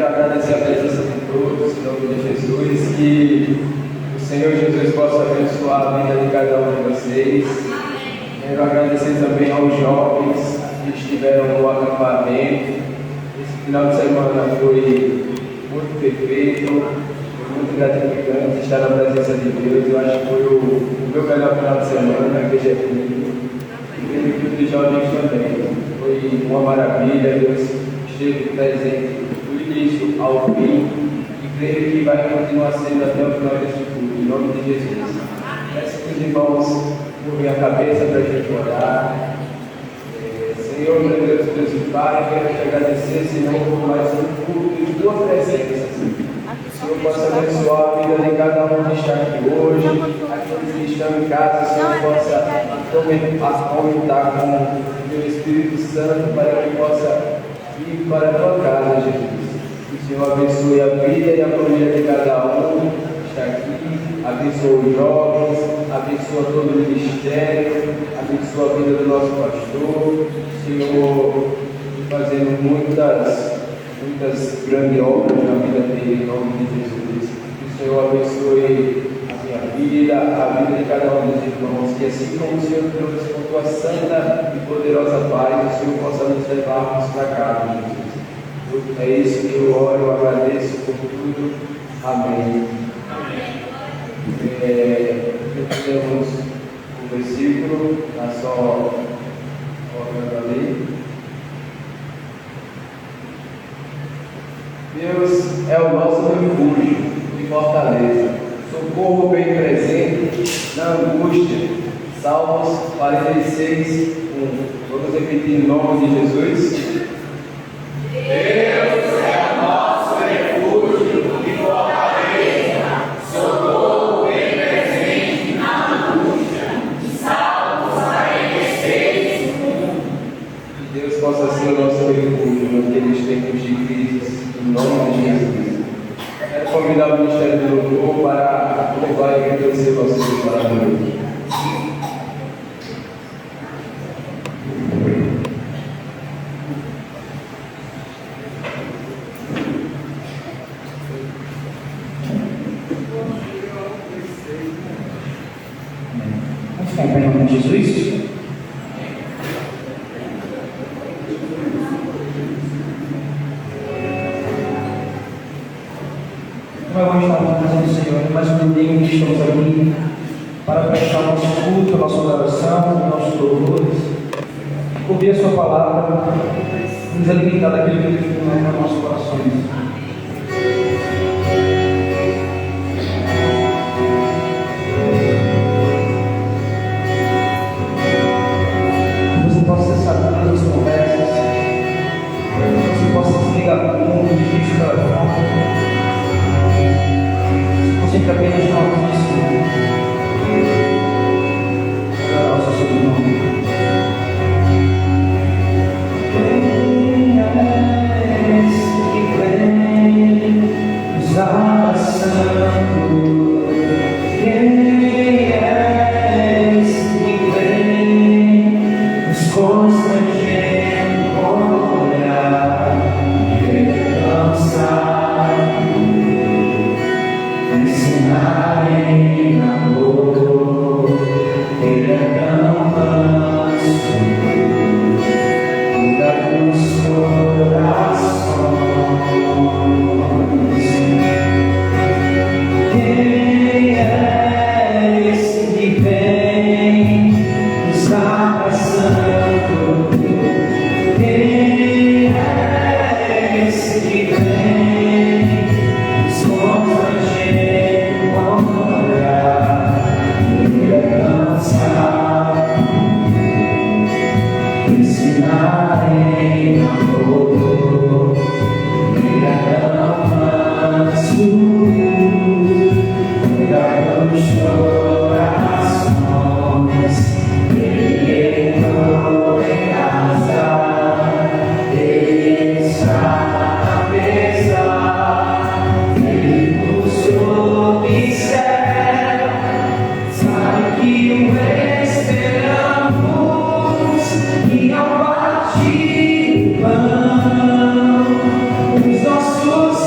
quero agradecer a presença de todos, em nome de Jesus, que o Senhor Jesus possa abençoar a vida de cada um de vocês. Quero agradecer também aos jovens que estiveram no acampamento. Esse final de semana foi muito perfeito, foi muito gratificante estar na presença de Deus. Eu acho que foi o meu melhor final de semana na igreja aqui. E creio que os jovens também. Foi uma maravilha, Deus esteve presente do início ao fim e creio que vai continuar sendo até o final deste culto, em nome de Jesus. Peço que os irmãos curvem a cabeça para a gente orar. Senhor, meu Deus e Pai, quero te agradecer, Senhor, por mais um culto de tua presença. Que o Senhor possa abençoar a vida de cada um que está aqui hoje, aqueles que estão em casa, o Senhor possa aumentar com o teu Espírito Santo para que possa ir para a tua casa, Jesus. Que o Senhor abençoe a vida e a família de cada um que está aqui, abençoa os jovens, abençoa todo o ministério, abençoa a vida do nosso pastor, Senhor, fazendo muitas grandes obras na vida dele, em nome de Jesus. Que o Senhor abençoe a minha vida, a vida de cada um dos irmãos, que assim como o Senhor trouxe com tua santa e poderosa paz, o Senhor possa nos levarmos para cá, Jesus. É isso que eu oro, eu agradeço por tudo. Amém. Temos o versículo, está só olhando ali. Deus é o nosso refúgio e fortaleza, socorro bem presente na angústia. Salmos 46, 1. Vamos repetir em nome de Jesus. Deus é o nosso refúgio e fortaleza, socorro bem presente na angústia. Salmos 46, 1. Que Deus possa ser o nosso refúgio naqueles tempos de crise. Em nome de Jesus. Quero convidar o Ministério do Louvor para louvar e agradecer vocês para a noite. Vamos ficar em pé em nome de Jesus? Vamos estar na presença do Senhor, mais um domingo que estamos aqui para prestar o nosso culto, a nossa oração, os nossos louvores, ouvir a Sua palavra, nos alimentar daquilo que Ele tem nos nossos corações. Que você possa ser sábio nas suas conversas, que você possa desligar do mundo, desligar do telefone. Sempre apenas nós, Senhor. Adorar o seu nome. Quem és que vem nos abraçando? Quem és que vem nos constrangendo com olhar e alcançar? Ensinarem amor, Ele é tão manso, cuida dos corações. Quem é esse que vem nos abraçando? Quem é esse que vem nos constrangendo? Ensinarem amor, Ele é tão manso, cuida dos corações. Ele entrou em casa, Ele está na mesa, Ele nos observa, sabe que o esperamos. E ao partir o pão, os nossos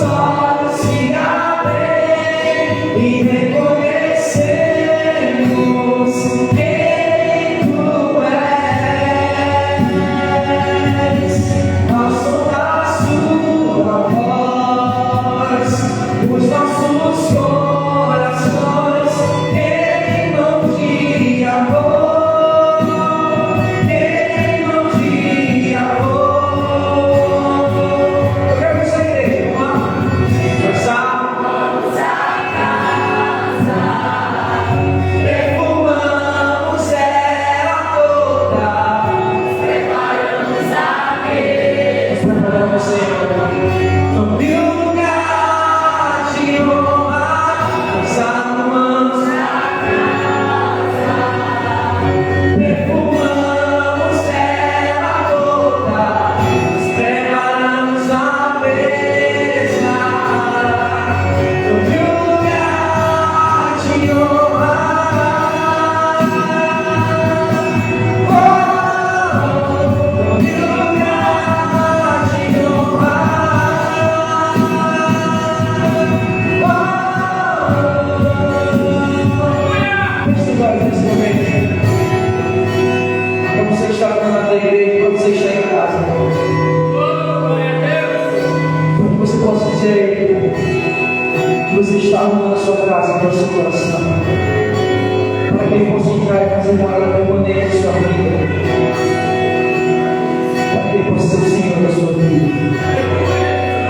está na igreja, quando você está em casa, para que você possa dizer a Ele que você está arrumando a sua casa para o seu coração, para que Ele possa entrar e fazer morada permanente na sua vida, para que Ele possa ser o Senhor da sua vida,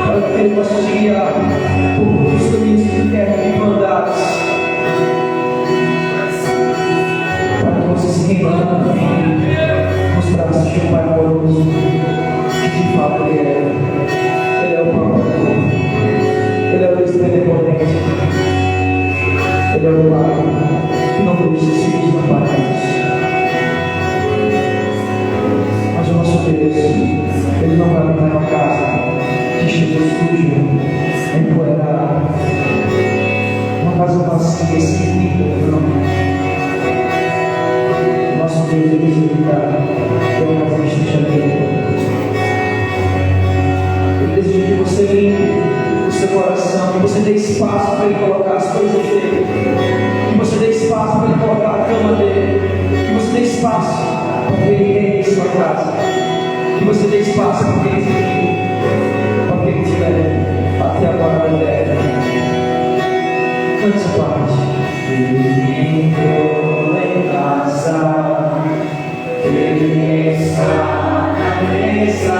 para que Ele possa te guiar por os caminhos que quer e mandados, para que você se renda nos braços de um Pai amoroso, que de fato Ele é. Ele é o próprio amor, Ele é o Deus benevolente, Ele é o Pai que não deixa se desamparar. Mas o nosso Deus, Ele não vai entrar numa casa que esteja suja, empoeirada, uma casa vazia, sem vida, não. Nosso Deus, Ele deseja que é uma casa que esteja limpa. Ele deseja que você limpe o seu coração, que você dê espaço para Ele colocar as coisas dele, que você dê espaço para Ele colocar a cama dele, que você dê espaço para que Ele reine em sua casa, que você dê espaço para que Ele te guie, para que Ele te leve até a morada eterna. Cante essa parte. Ele entrou em casa, Ele está na mesa.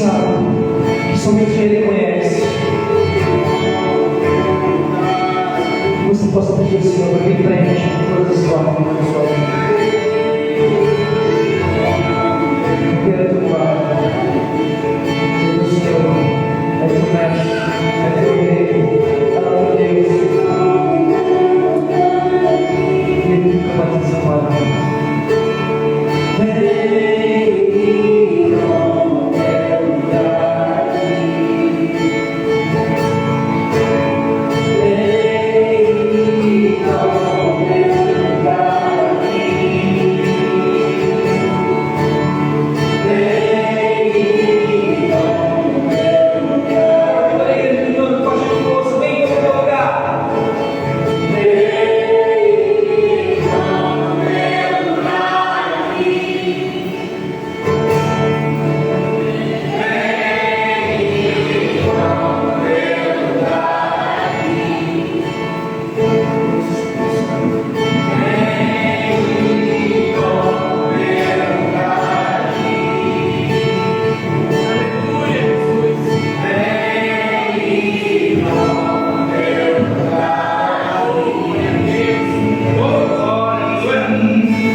sabe, que somente Ele conhece. Que você possa pedir ao Senhor para que Ele preencha todas as formas da sua vida. Porque Ele é teu Pai, Ele é teu Senhor, é teu Mestre, é teu Rei, é teu Deus. E Ele nunca vai te desamparar.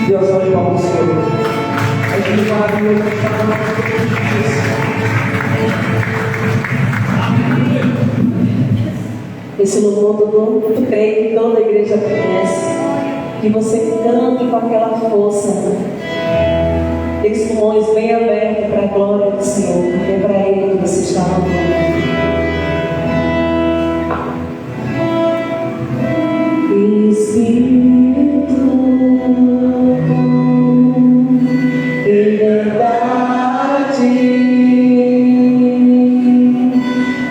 Deus, olha para o Senhor. É tudo maravilhoso que está na nossa justiça. Esse louvor eu creio que toda a igreja conhece. Que você cante com aquela força. Esse pulmões bem abertos para a glória do Senhor. Porque é para Ele que você está louvando. Espírito, em verdade,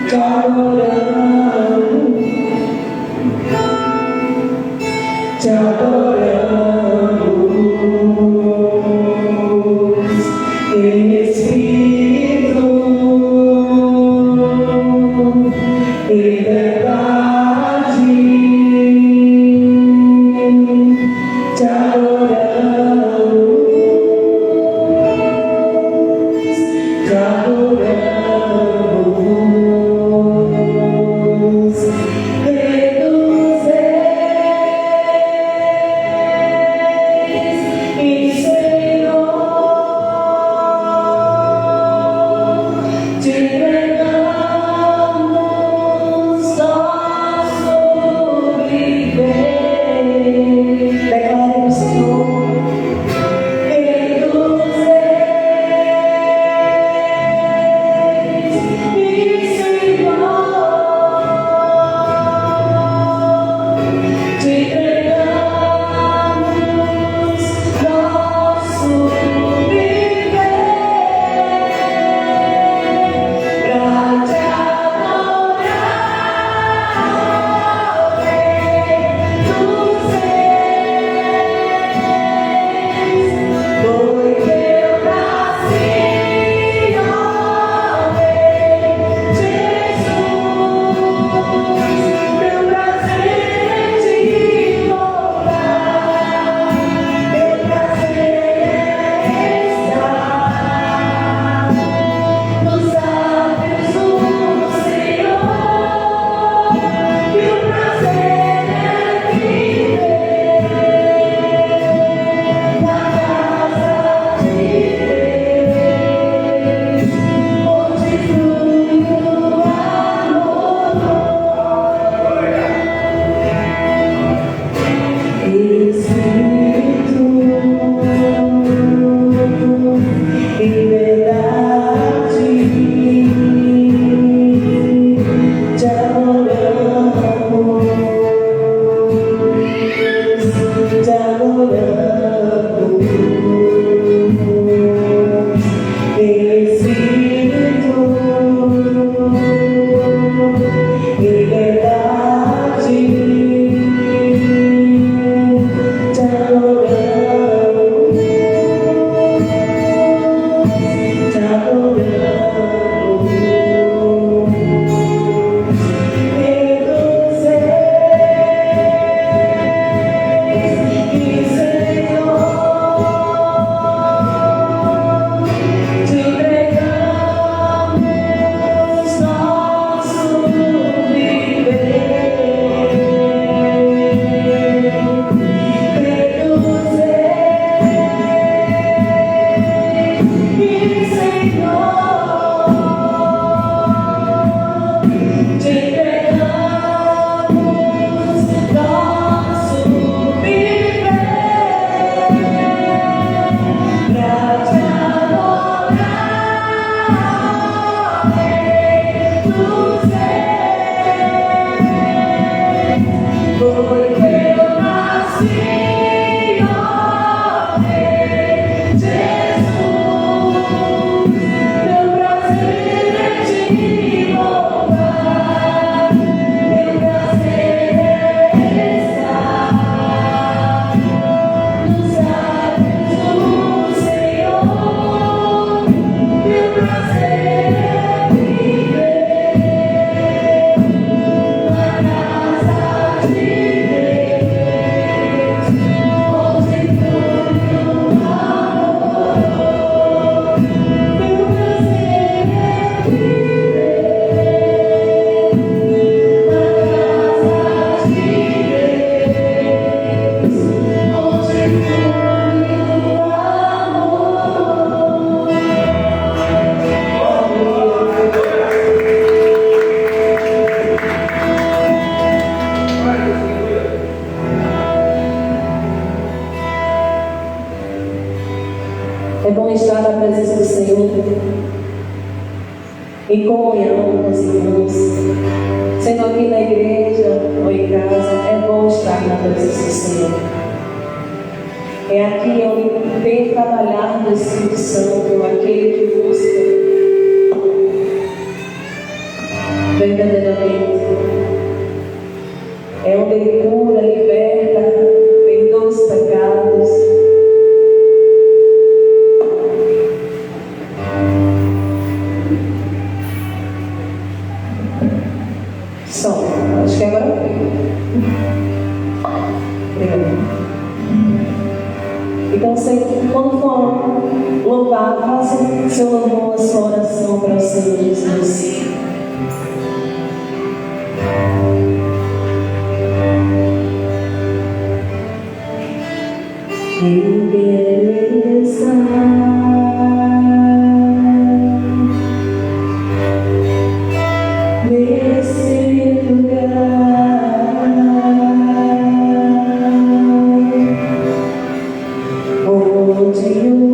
te adoramos, te adoramos, em Espírito. É bom estar na presença do Senhor, em comunhão com os irmãos, sendo aqui na igreja ou em casa. É bom estar na presença do Senhor. É aqui onde tem trabalhado o Espírito Santo, aquele que busca verdadeiramente. É onde Ele cura, liberta, perdoa os pecados. Som, acho que agora foi. Então, quando for louvar, faça seu louvor, a sua oração para o Senhor Jesus. Eu quero estar nesse lugar onde eu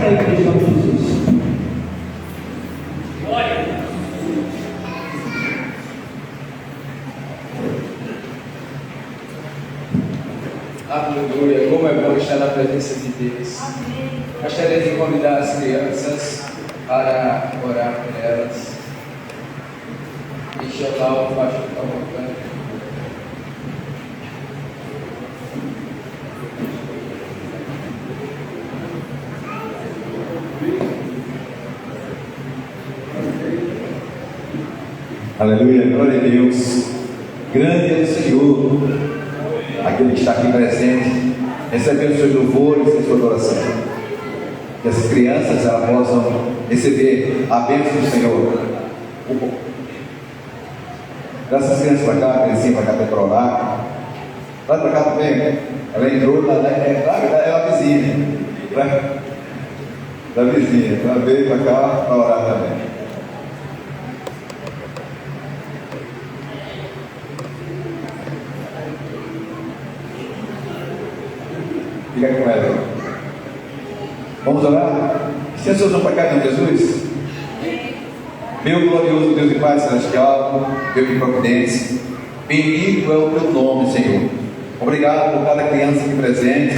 para a igreja de Jesus. Aleluia, como é bom estar na presença de Deus. Gostaria de convidar as crianças para orar por elas e chamar o pastor que está voltando. Aleluia, glória a Deus. Grande é o Senhor, aquele que está aqui presente, recebendo os seus louvores e sua adoração. Que as crianças elas possam receber a bênção do Senhor. Traz essas crianças para cá, criancinha para cá para orar. Traz para cá também. Ela entrou, ela é a vizinha. Da vizinha, ela veio para cá para orar também. Fica com ela. Vamos orar? Se as pessoas para cá em Jesus, meu glorioso Deus e Pai celestial, Deus de providência, bendito é o teu nome, Senhor. Obrigado por cada criança aqui presente,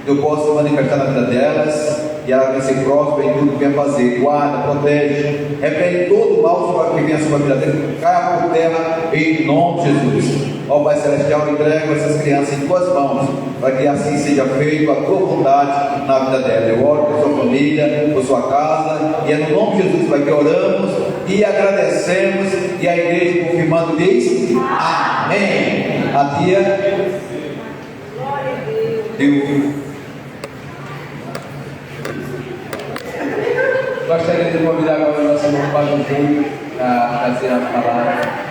que eu possa manifestar na vida delas e ela vai ser próspera em tudo que vem fazer. Guarda, protege, repreende todo o mal que venha sobre a vida dele, caia por terra em nome de Jesus. Ó Pai Celestial, entrego essas crianças em tuas mãos, para que assim seja feito a tua vontade na vida dela. Eu oro por sua família, por sua casa, e é no nome de Jesus Pai que oramos e agradecemos, e a igreja confirmando diz amém. A tia Deus. Gostaria de convidar agora o nosso irmão Padre Júnior a trazer a palavra.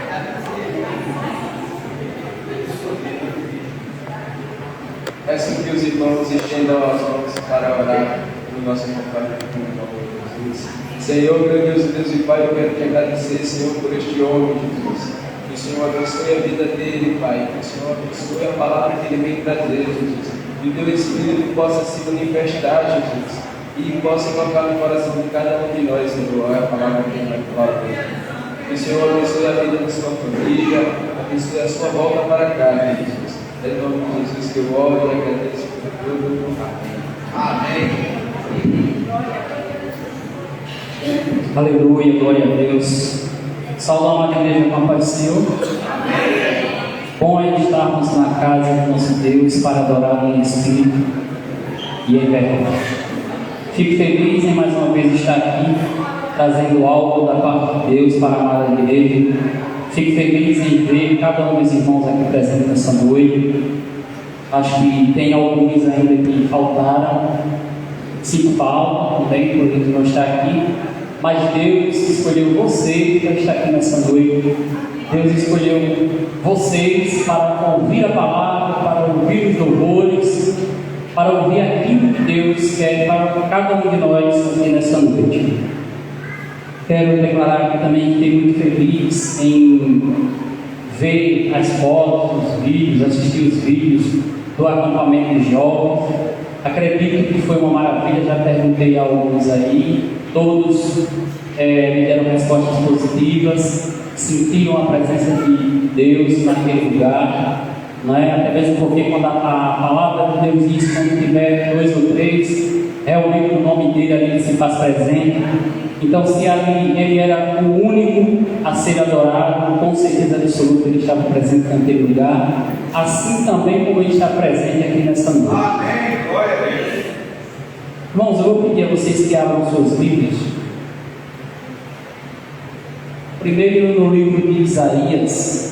Peço que os irmãos estendam as mãos para orar no nosso irmão Padre Júnior, em nome de Jesus. Senhor, grandioso Deus e Pai, eu quero te agradecer, Senhor, por este homem, Jesus. Que o Senhor abençoe a vida dele, Pai. Que o Senhor abençoe a palavra que ele vem trazer, Jesus. E o teu Espírito possa se manifestar, Jesus. E possa tocar no coração de cada um de nós, Senhor, a palavra que ele vai falar. Que o Senhor abençoe a vida da sua família, abençoe a sua volta para cá, Jesus. É em nome de Jesus que eu oro e agradeço por tudo. Amém. Aleluia, glória a Deus. Saudamos a igreja com a paz do Senhor. Amém. Bom é estarmos na casa do nosso Deus para adorar em espírito e em verdade. Fico feliz em mais uma vez estar aqui, trazendo algo da parte de Deus para a amada igreja. Fico feliz em ver cada um dos irmãos aqui presentes nessa noite. Acho que tem alguns ainda que faltaram. Sinto falta também, por eles não estar aqui. Mas Deus escolheu vocês para estar aqui nessa noite. Deus escolheu vocês para ouvir a palavra, para ouvir os louvores, para ouvir aquilo que Deus quer para cada um de nós aqui nessa noite. Quero declarar aqui também que fiquei muito feliz em ver as fotos, os vídeos, assistir os vídeos do acampamento de jovens. Acredito que foi uma maravilha, já perguntei a alguns aí, todos me deram respostas positivas, sentiram a presença de Deus naquele lugar. Não é? Até mesmo porque quando a palavra de Deus diz, quando tiver 2 ou 3, realmente o nome dele ali se faz presente. Então, se ali ele era o único a ser adorado, com certeza absoluta ele estava presente naquele lugar, assim também como ele está presente aqui nesta noite. Amém. Glória a Deus. Irmãos, eu vou pedir a vocês que abram suas Bíblias. Primeiro no livro de Isaías.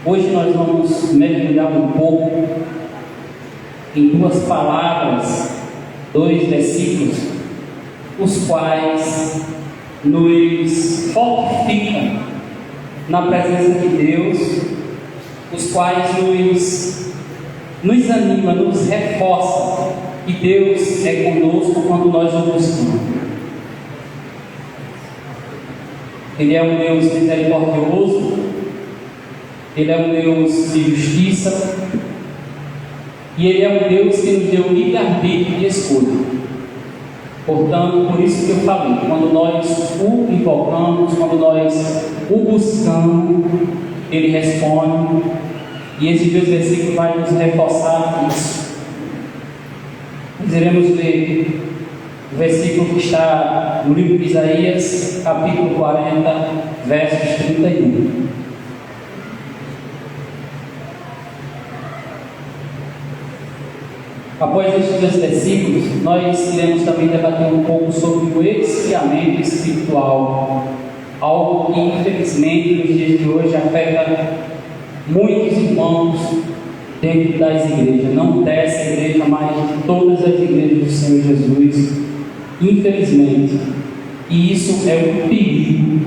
Hoje nós vamos mergulhar um pouco em 2 palavras, 2 versículos, os quais nos fortificam na presença de Deus, os quais nos anima, nos reforça que Deus é conosco quando nós o buscamos. Ele é um Deus misericordioso, Ele é um Deus de justiça, E Ele é um Deus que nos deu livre-arbítrio de escolha. Portanto, por isso que eu falei, quando nós o invocamos, quando nós o buscamos, Ele responde. E esse Deus versículo vai nos reforçar isso. Nós iremos ler o versículo que está no livro de Isaías, capítulo 40, versos 31. Após estes dois versículos, nós iremos também debater um pouco sobre o esfriamento espiritual, algo que infelizmente nos dias de hoje afeta muitos irmãos dentro das igrejas, não dessa igreja, mas de todas as igrejas do Senhor Jesus, infelizmente. E isso é um perigo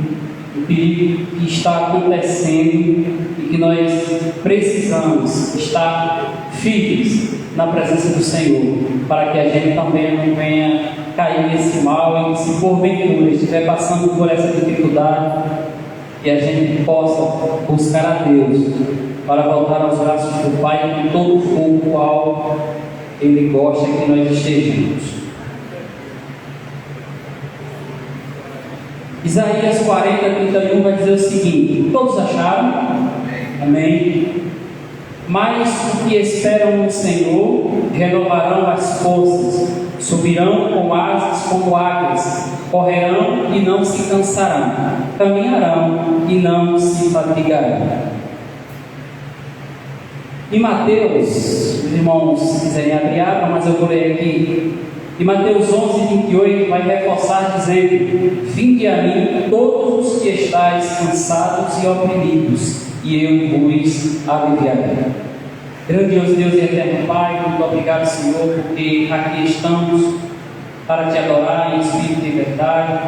que está acontecendo e que nós precisamos estar firmes na presença do Senhor, para que a gente também não venha cair nesse mal e se porventura estiver passando por essa dificuldade, que a gente possa buscar a Deus para voltar aos braços do Pai com todo o fogo qual Ele gosta que nós estejamos. Isaías 40, 31 vai dizer o seguinte: todos acharam? Amém. Mas os que esperam no Senhor renovarão as forças, subirão com asas como águias, correrão e não se cansarão, caminharão e não se fatigarão. Em Mateus, os irmãos, se quiserem abrir, mas eu vou ler aqui. Em Mateus 11, 28, vai reforçar dizendo: vinde a mim todos os que estáis cansados e oprimidos, e eu vos aliviarei. Grandioso Deus e eterno Pai, muito obrigado, Senhor, porque aqui estamos para te adorar em espírito e verdade.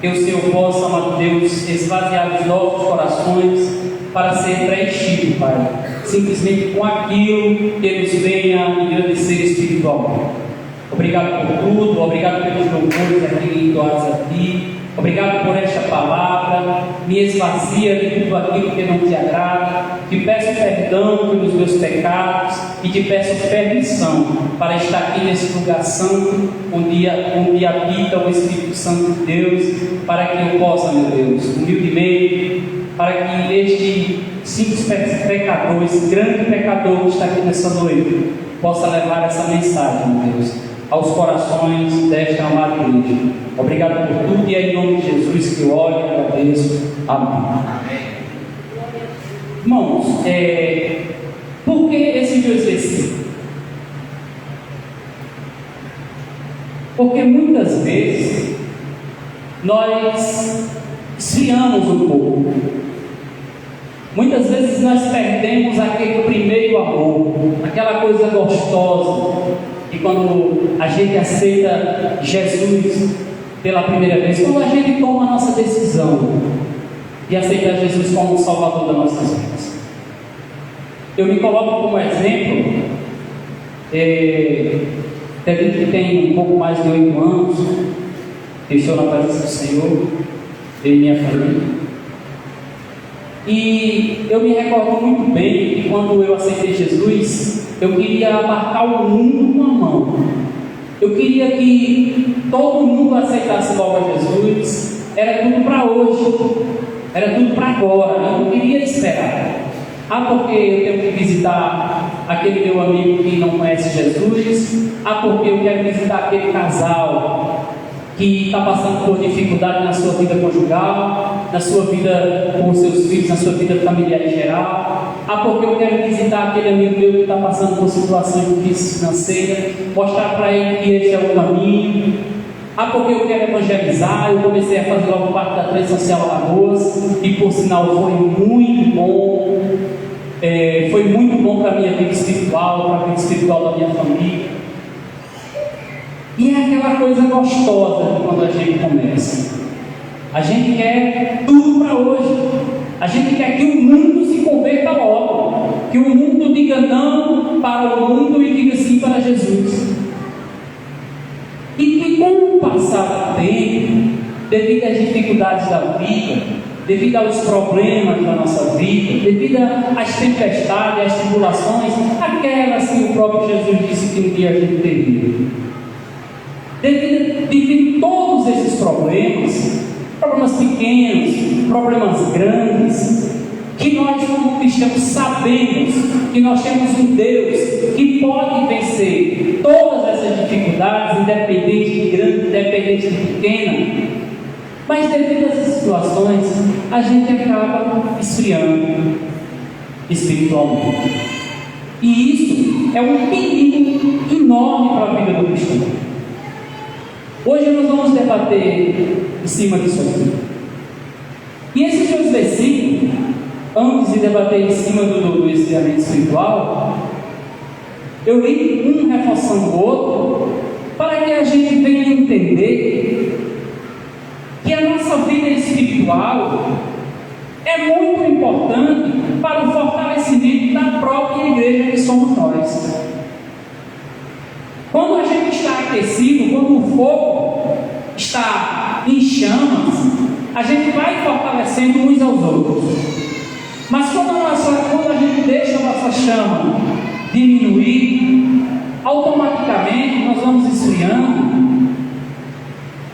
Que o Senhor possa, amado Deus, esvaziar os nossos corações para ser preenchido, Pai, simplesmente com aquilo que nos venha engrandecer espiritualmente. Obrigado por tudo, obrigado pelos louvores aqui entoados a Ti, obrigado por esta palavra. Me esvazia de tudo aquilo que não te agrada, te peço perdão pelos meus pecados e te peço permissão para estar aqui nesse lugar santo, onde habita o Espírito Santo de Deus, para que eu possa, meu Deus, humildemente, para que este simples pecador, esse grande pecador que está aqui nessa noite, possa levar essa mensagem, meu Deus, aos corações desta amada igreja. Obrigado por tudo e é em nome de Jesus que eu oro e agradeço. Amém. Irmãos, por que esses dois versículos? Porque muitas vezes nós esfriamos um pouco. Muitas vezes nós perdemos aquele primeiro amor, aquela coisa gostosa. E quando a gente aceita Jesus pela primeira vez, quando a gente toma a nossa decisão de aceitar Jesus como o Salvador das nossas vidas, eu me coloco como exemplo. Teve que tem um pouco mais de 8 anos que estou na presença do Senhor, eu e minha família. E eu me recordo muito bem que quando eu aceitei Jesus, eu queria abarcar o mundo com a mão. Eu queria que todo mundo aceitasse logo a Jesus. Era tudo para hoje, era tudo para agora. Eu não queria esperar. Porque eu tenho que visitar aquele meu amigo que não conhece Jesus. Porque eu quero visitar aquele casal que está passando por dificuldade na sua vida conjugal, na sua vida com os seus filhos, na sua vida familiar em geral. Porque eu quero visitar aquele amigo meu que está passando por situações difíceis financeiras, mostrar para ele que este é o caminho. Porque eu quero evangelizar. Eu comecei a fazer logo parte da Três Social Alagoas, e por sinal foi muito bom. Foi muito bom para a minha vida espiritual, para a vida espiritual da minha família. E é aquela coisa gostosa quando a gente começa. A gente quer tudo para hoje. A gente quer que o mundo se converta logo. Que o mundo diga não para o mundo e diga sim para Jesus. E que com o passar do tempo, devido às dificuldades da vida, devido aos problemas da nossa vida, devido às tempestades, às tribulações, aquelas que o próprio Jesus disse que um dia a gente teria. Devido a todos esses problemas pequenos, problemas grandes, que nós como cristãos sabemos que nós temos um Deus que pode vencer todas essas dificuldades, independente de grande, independente de pequena, mas devido a essas situações, a gente acaba esfriando espiritualmente. E isso é um perigo enorme para a vida do cristão. Hoje nós vamos debater em cima disso aqui. E esses dois versículos, antes de debater em cima do esfriamento espiritual, eu li um reforçando o outro, para que a gente venha entender que a nossa vida espiritual é muito importante para o fortalecimento da própria igreja que somos nós. Quando a gente está aquecido, quando o fogo está em chamas, a gente vai fortalecendo uns aos outros. Mas quando a gente deixa a nossa chama diminuir, automaticamente nós vamos esfriando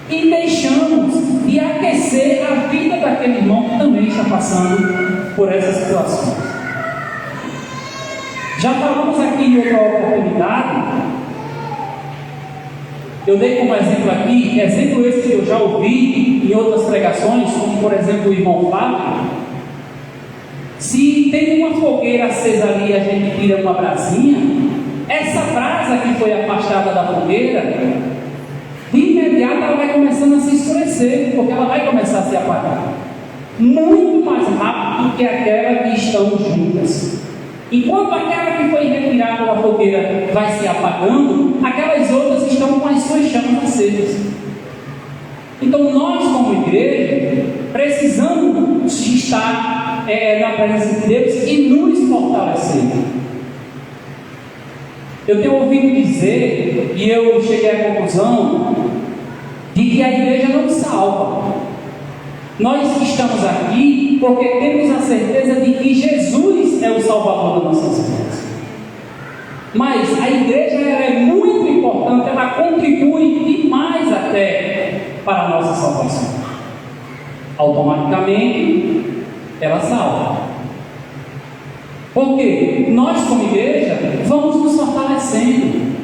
e deixamos de aquecer a vida daquele irmão que também está passando por essas situações. Já falamos aqui em outra oportunidade, eu dei como exemplo aqui, exemplo esse que eu já ouvi em outras pregações, como por exemplo o irmão Fábio. Se tem uma fogueira acesa ali e a gente tira uma brasinha, essa brasa que foi afastada da fogueira, de imediato ela vai começando a se escurecer, porque ela vai começar a se apagar muito mais rápido do que aquela que estão juntas. Enquanto aquela que foi retirada da fogueira vai se apagando, aquelas outras estão com as suas chamas acesas. Então nós como igreja precisamos estar na presença de Deus e nos fortalecer. Eu tenho ouvido dizer, e eu cheguei à conclusão, de que a igreja não salva. Nós estamos aqui porque temos a certeza de que Jesus é o Salvador das nossas vidas. Mas a igreja ela é muito importante, ela contribui demais até para a nossa salvação. Automaticamente, ela salva. Porque nós, como igreja, vamos nos fortalecendo,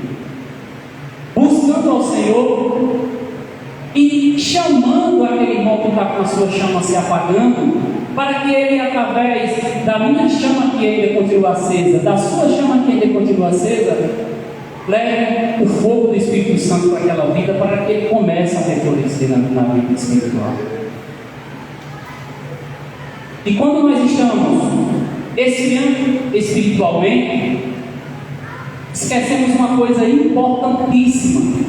buscando ao Senhor e chamando aquele irmão que está com a sua chama se apagando, para que ele, através da minha chama que ainda continua acesa, da sua chama que ainda continua acesa, leve o fogo do Espírito Santo para aquela vida, para que ele comece a reflorescer na vida espiritual. E quando nós estamos esfriando espiritualmente, esquecemos uma coisa importantíssima,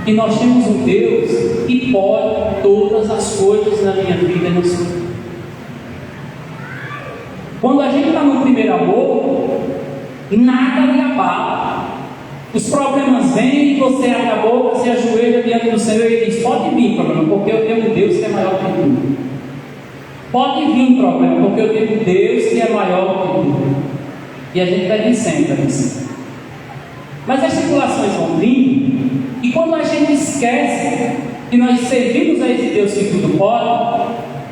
que nós temos um Deus que pode todas as coisas na minha vida e na sua vida. Quando a gente está no primeiro amor, nada lhe abala. Os problemas vêm e você abre a boca, se ajoelha diante do Senhor e diz: pode vir problema, porque eu tenho um Deus que é maior que tudo. Pode vir problema, porque eu tenho um Deus que é maior que tudo. E a gente vai vencendo, vai vencendo. Mas as tribulações vão vir, e quando a gente esquece que nós servimos a esse Deus que tudo pode,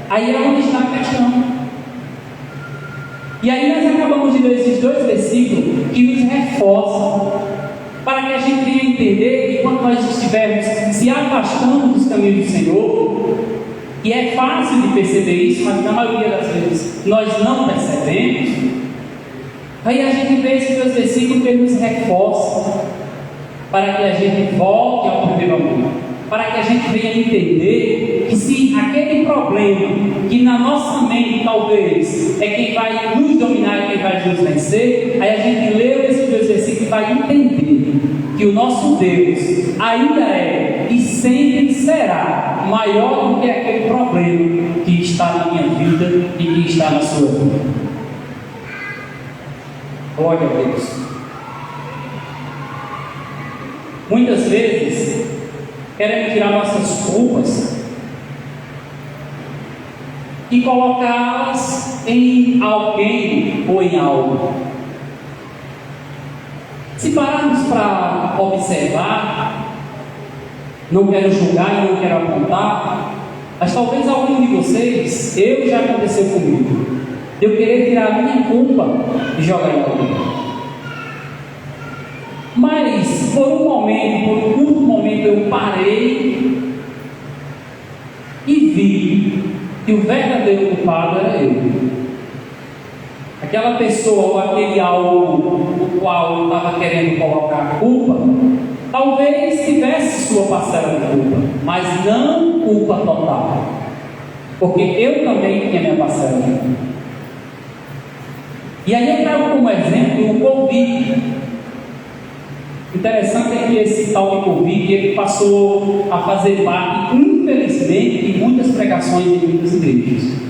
aí é onde está a questão. E aí nós acabamos de ler esses dois versículos que nos reforçam, para que a gente venha entender que quando nós estivermos se afastando dos caminhos do Senhor, e é fácil de perceber isso, mas na maioria das vezes nós não percebemos, aí a gente vê esses dois versículos que ele nos reforça, para que a gente volte ao primeiro amor, para que a gente venha entender que se aquele problema que na nossa mente talvez é quem vai nos dominar e quem vai nos vencer, aí a gente lê esses dois versículos e vai entender que o nosso Deus ainda é e sempre será maior do que aquele problema que está na minha vida e que está na sua vida. Glória a Deus. Muitas vezes queremos tirar nossas culpas e colocá-las em alguém ou em algo. Se pararmos para observar, não quero julgar e não quero apontar, mas talvez algum de vocês, já aconteceu comigo, eu querer tirar a minha culpa e jogar em alguém. Mas por um momento, por um curto momento, eu parei e vi que o verdadeiro culpado era eu. Aquela pessoa ou aquele algo no qual eu estava querendo colocar a culpa, talvez tivesse sua parcela de culpa, mas não culpa total, porque eu também tinha minha parcela de culpa. E aí eu trago como exemplo o Covid. Interessante é que esse tal de Covid, ele passou a fazer parte, infelizmente, de muitas pregações em muitas igrejas.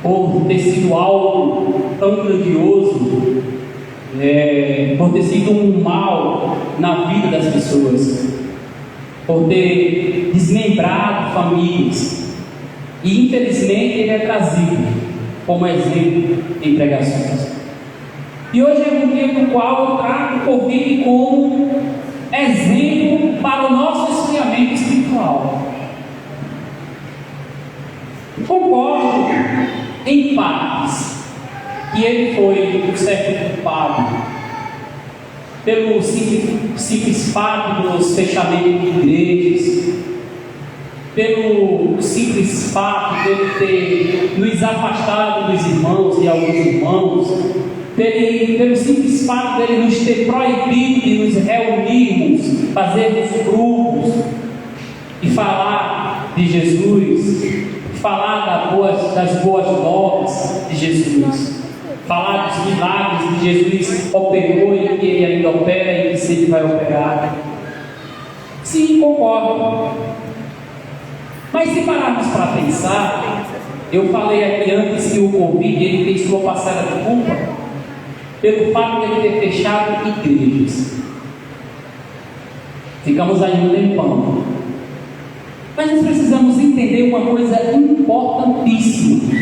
Por ter sido algo tão grandioso, por ter sido um mal na vida das pessoas, por ter desmembrado famílias, e infelizmente ele é trazido como exemplo em pregações. E hoje é um dia no qual eu trago o Covid como exemplo para o nosso esfriamento espiritual. Concordo em partes que ele foi um certo culpado pelo simples fato dos fechamentos de igrejas, pelo simples fato de ele ter nos afastado dos irmãos e alguns irmãos, pelo simples fato de ele nos ter proibido de nos reunirmos, fazermos grupos e falar de Jesus, falar das boas novas de Jesus, falar dos milagres que Jesus operou e que ele ainda opera e que sempre vai operar. Sim, concordo. Mas se pararmos para pensar, eu falei aqui antes que o Covid ele fez sua parcela de culpa pelo fato de ele ter fechado igrejas. Ficamos aí um tempão. Mas nós precisamos entender uma coisa importantíssima.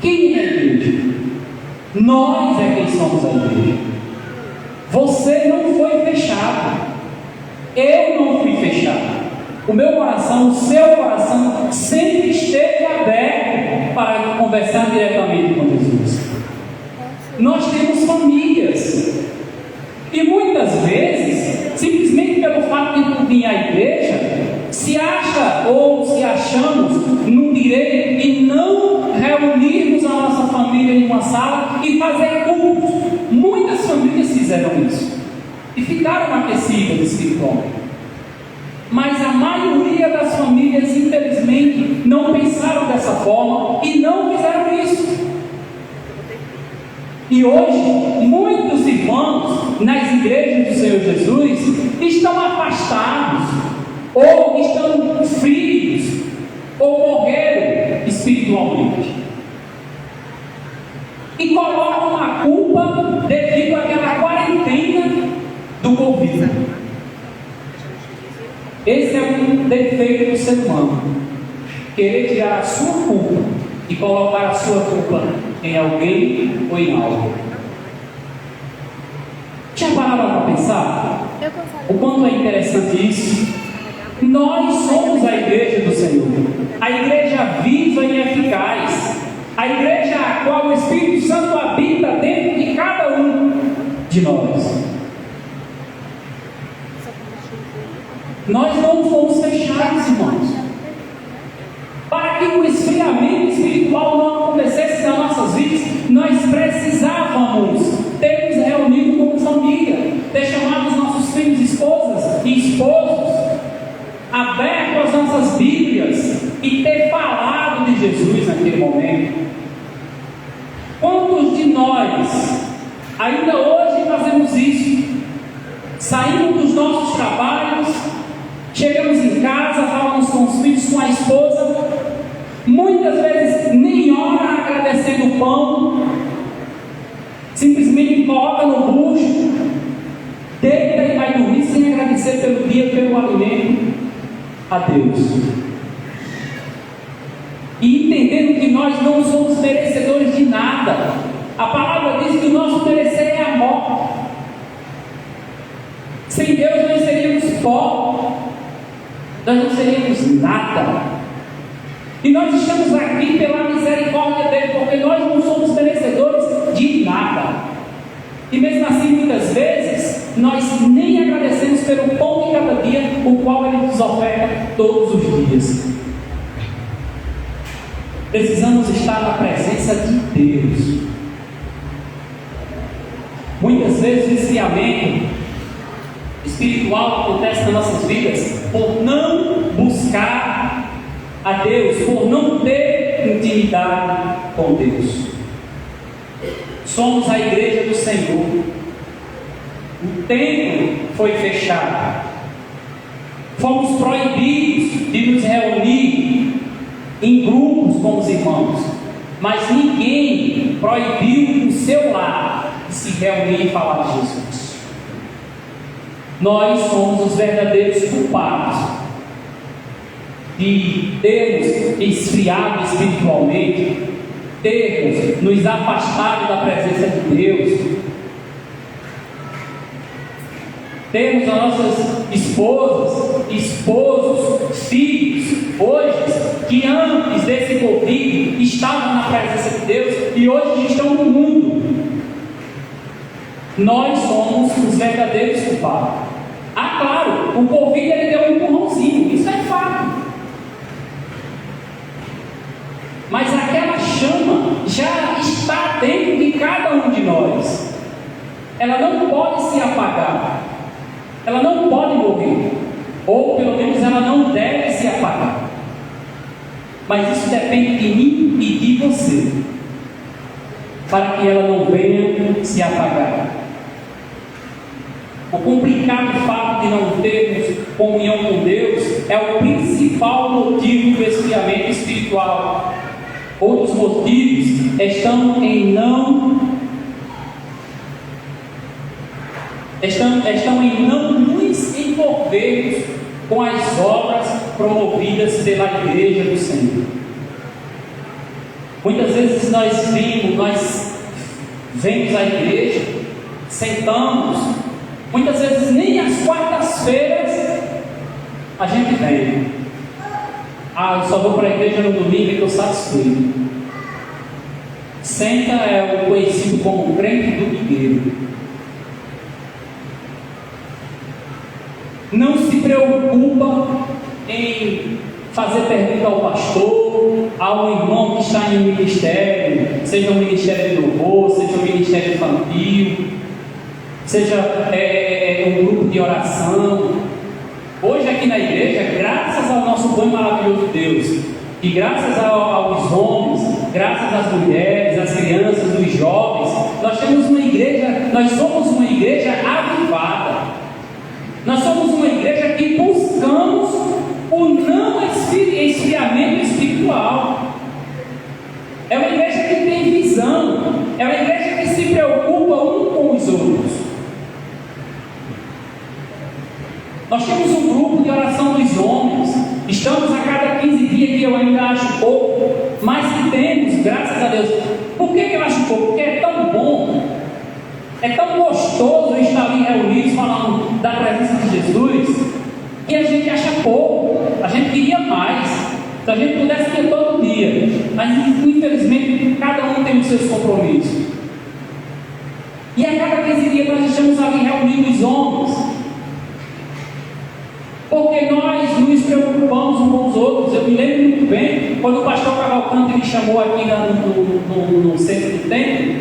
Quem é a igreja? Nós é quem somos a igreja. Você não foi fechado. Eu não fui fechado. O meu coração, o seu coração sempre esteve aberto para conversar diretamente com Jesus. Nós temos famílias. E muitas vezes, simplesmente pelo fato de vir à igreja, se acha ou se achamos no direito de não reunirmos a nossa família em uma sala e fazer cultos. Muitas famílias fizeram isso e ficaram aquecidas espiritualmente. Mas a maioria das famílias, infelizmente, não pensaram dessa forma e não fizeram isso. E hoje, muitos irmãos nas igrejas do Senhor Jesus estão afastados, ou estão frios, ou morreram espiritualmente. E colocam a culpa devido àquela quarentena do Covid. Esse é um defeito do ser humano: querer tirar a sua culpa e colocar a sua culpa em alguém ou em algo. Já pararam para pensar o quanto é interessante isso? Nós somos a igreja do Senhor, a igreja viva e eficaz, a igreja a qual o Espírito Santo habita dentro de cada um de nós. Nós não fomos fechados, irmãos. Para que o esfriamento espiritual não acontecesse nas nossas vidas, nós precisávamos ter nos reunido como família, ter chamado os nossos filhos, esposas e esposos, aberto as nossas Bíblias e ter falado de Jesus naquele momento. Quantos de nós ainda hoje fazemos isso? Saímos dos nossos trabalhos, chegamos em casa, falamos com os filhos, com a esposa, muitas vezes nem ora agradecendo o pão, simplesmente coloca no bucho, deita e vai dormir sem agradecer pelo dia, pelo alimento a Deus. A palavra diz que o nosso perecer é a morte. Sem Deus nós seríamos pó, nós não seríamos nada. E nós estamos aqui pela misericórdia dele, porque nós não somos merecedores de nada. E mesmo assim, muitas vezes, nós nem agradecemos pelo pão de cada dia, o qual ele nos oferta todos os dias. Precisamos estar na presença de Deus. Muitas vezes o esfriamento espiritual acontece nas nossas vidas por não buscar a Deus, por não ter intimidade com Deus. Somos a igreja do Senhor. O templo foi fechado. Fomos proibidos de nos reunir em grupos com os irmãos, mas ninguém proibiu o seu lar de se reunir e falar de Jesus. Nós somos os verdadeiros culpados de termos esfriado espiritualmente, termos nos afastado da presença de Deus, termos as nossas esposas, esposos, filhos, hoje, que antes desse Covid estavam na presença de Deus e hoje estão no mundo. Nós somos os verdadeiros culpados. Ah, claro, o Covid ele deu um empurrãozinho, isso é fato. Mas aquela chama já está dentro de cada um de nós. Ela não pode se apagar. Ela não pode morrer. Ou pelo menos ela não deve se apagar. Mas isso depende de mim e de você, para que ela não venha se apagar. O complicado fato de não termos comunhão com Deus é o principal motivo do esfriamento espiritual. Outros motivos estão em não nos envolvermos com as obras promovidas pela igreja do Senhor. Muitas vezes nós vemos a igreja, sentamos, muitas vezes nem às quartas-feiras a gente vem. Ah, eu só vou para a igreja no domingo e estou satisfeito. Senta é o conhecido como crente domingueiro. Não se preocupa em fazer pergunta ao pastor, ao irmão que está em um ministério, seja um ministério de louvor, seja um ministério infantil, seja um grupo de oração. Hoje aqui na igreja, graças ao nosso bom e maravilhoso Deus, e graças aos homens, graças às mulheres, às crianças, os jovens, nós temos uma igreja, nós somos uma igreja avivada. Nós somos uma igreja que buscamos o não esfriamento espiritual. É uma igreja que tem visão, é uma igreja que se preocupa um com os outros. Nós temos um grupo de oração dos homens, estamos a cada 15 dias, que eu ainda acho pouco, mas que temos, graças a Deus. Por que eu acho pouco? Porque é tão bom, é tão gostoso estar ali reunidos falando da presença de Jesus, que a gente acha pouco, a gente queria mais. Se a gente pudesse ter todo dia, mas infelizmente cada um tem os seus compromissos. E a cada 15 dias nós estamos ali reunindo os homens, porque nós nos preocupamos uns com os outros. Eu me lembro muito bem quando o pastor Cavalcante me chamou aqui no centro do templo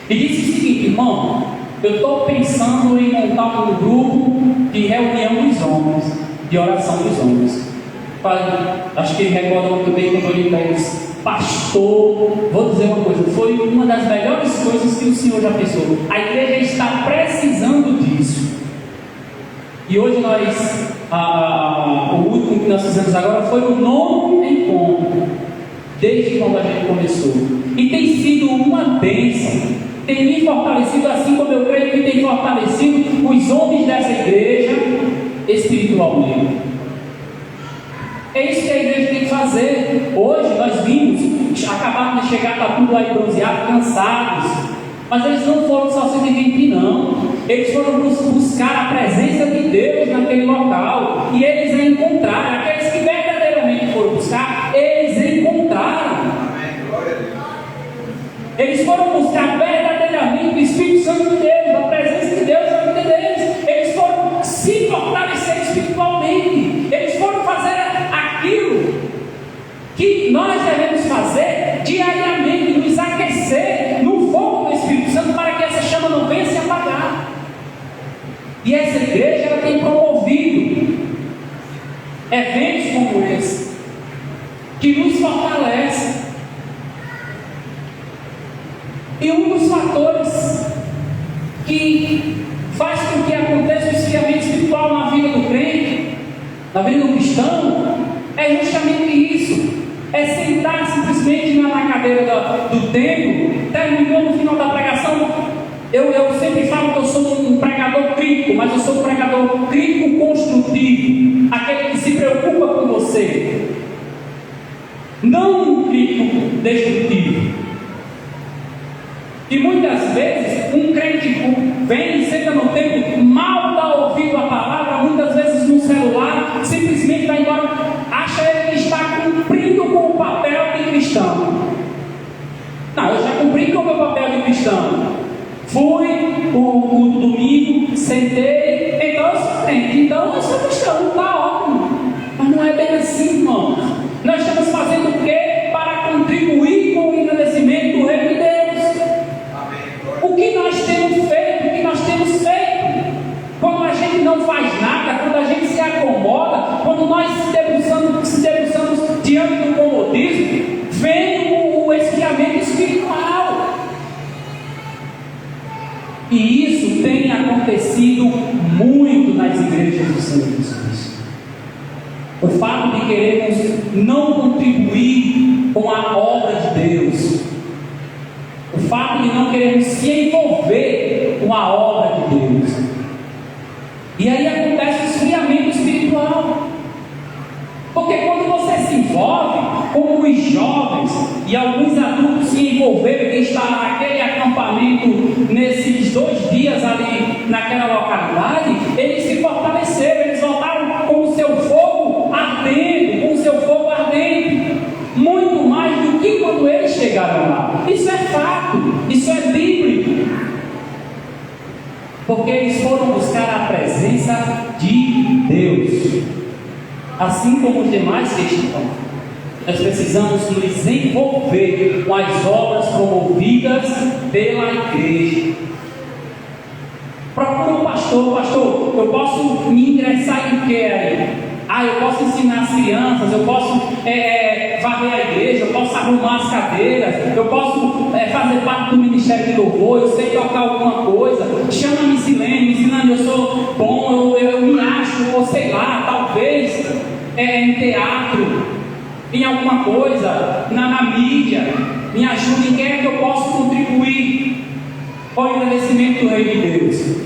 e disse o seguinte: irmão, eu estou pensando em montar um grupo de reunião dos homens, de oração dos homens. Acho que ele recorda muito bem quando eu lhe disse: pastor, vou dizer uma coisa, foi uma das melhores coisas que o senhor já pensou. A igreja está precisando disso. E hoje o último que nós fizemos agora foi o 9º encontro, desde quando a gente começou. E tem sido uma bênção, tem me fortalecido, assim como eu creio que tem fortalecido os homens dessa igreja espiritualmente. É isso que a igreja tem que fazer. Hoje nós vimos acabaram de chegar, está tudo aí bronzeado, cansados. Mas eles não foram só se divertir, não. Eles foram buscar a presença de Deus naquele local. E eles a encontraram. Aqueles que verdadeiramente foram buscar, eles encontraram. Eles foram buscar verdadeiramente o Espírito Santo de Deus, a presença de Deus na vida deles. Eles foram se fortalecer espiritualmente. Eles foram fazer aquilo que nós devemos fazer diariamente, nos aquecer no fogo do Espírito Santo, para que essa chama não venha se apagar. E essa igreja, ela tem promovido eventos como esse, que nos fortalecem. E um dos fatores que faz com que aconteça o esfriamento espiritual na vida do crente, na vida do cristão, é justamente isso. É sentar simplesmente na cadeira do templo, terminou no final da pregação. Eu sempre falo que eu sou um pregador crítico, mas eu sou um pregador crítico construtivo, aquele que se preocupa com você, não um crítico destrutivo. E muitas vezes um crente vem, senta no templo, mal dá ouvido a palavra, muitas vezes no celular, simplesmente vai embora, acha ele que está cumprindo com o papel de cristão. Não, eu já cumpri com o meu papel de cristão. Fui o domingo, sentei, então eu sou crente, então eu sou cristão, está ótimo. Mas não é bem assim, irmão. Nós estamos fazendo o quê? Para contribuir com o engrandecimento do reino de Deus. O que nós temos feito, o que nós temos feito, quando a gente não faz nada, quando a gente se acomoda, quando nós se debruçamos diante do comodismo, vem o esfriamento espiritual. E isso tem acontecido muito nas igrejas do Senhor Jesus. O fato de querermos não contribuir com a obra de Deus, o fato de não querermos se envolver com a obra de Deus. E aí acontece o esfriamento espiritual. Porque quando você se envolve, como os jovens e alguns adultos se envolveram, que estavam naquele acampamento nesses 2 dias ali naquela localidade, eles se fortaleceram, eles voltaram com o seu fogo ardendo, muito mais do que quando eles chegaram lá. Isso é fato, isso é bíblico. Porque eles foram buscar a presença de Deus. Assim como os demais cristãos, nós precisamos nos envolver com as obras promovidas pela igreja. Procura um pastor, eu posso me ingressar em quê aí? Eu posso ensinar as crianças, eu posso varrer a igreja, eu posso arrumar as cadeiras, eu posso fazer parte do ministério de louvor, eu sei tocar alguma coisa. Chama-me Silene, eu sou bom, eu me acho, ou sei lá, talvez em teatro, em alguma coisa, na mídia, me ajude, em quem é que eu posso contribuir com o engrandecimento do reino de Deus.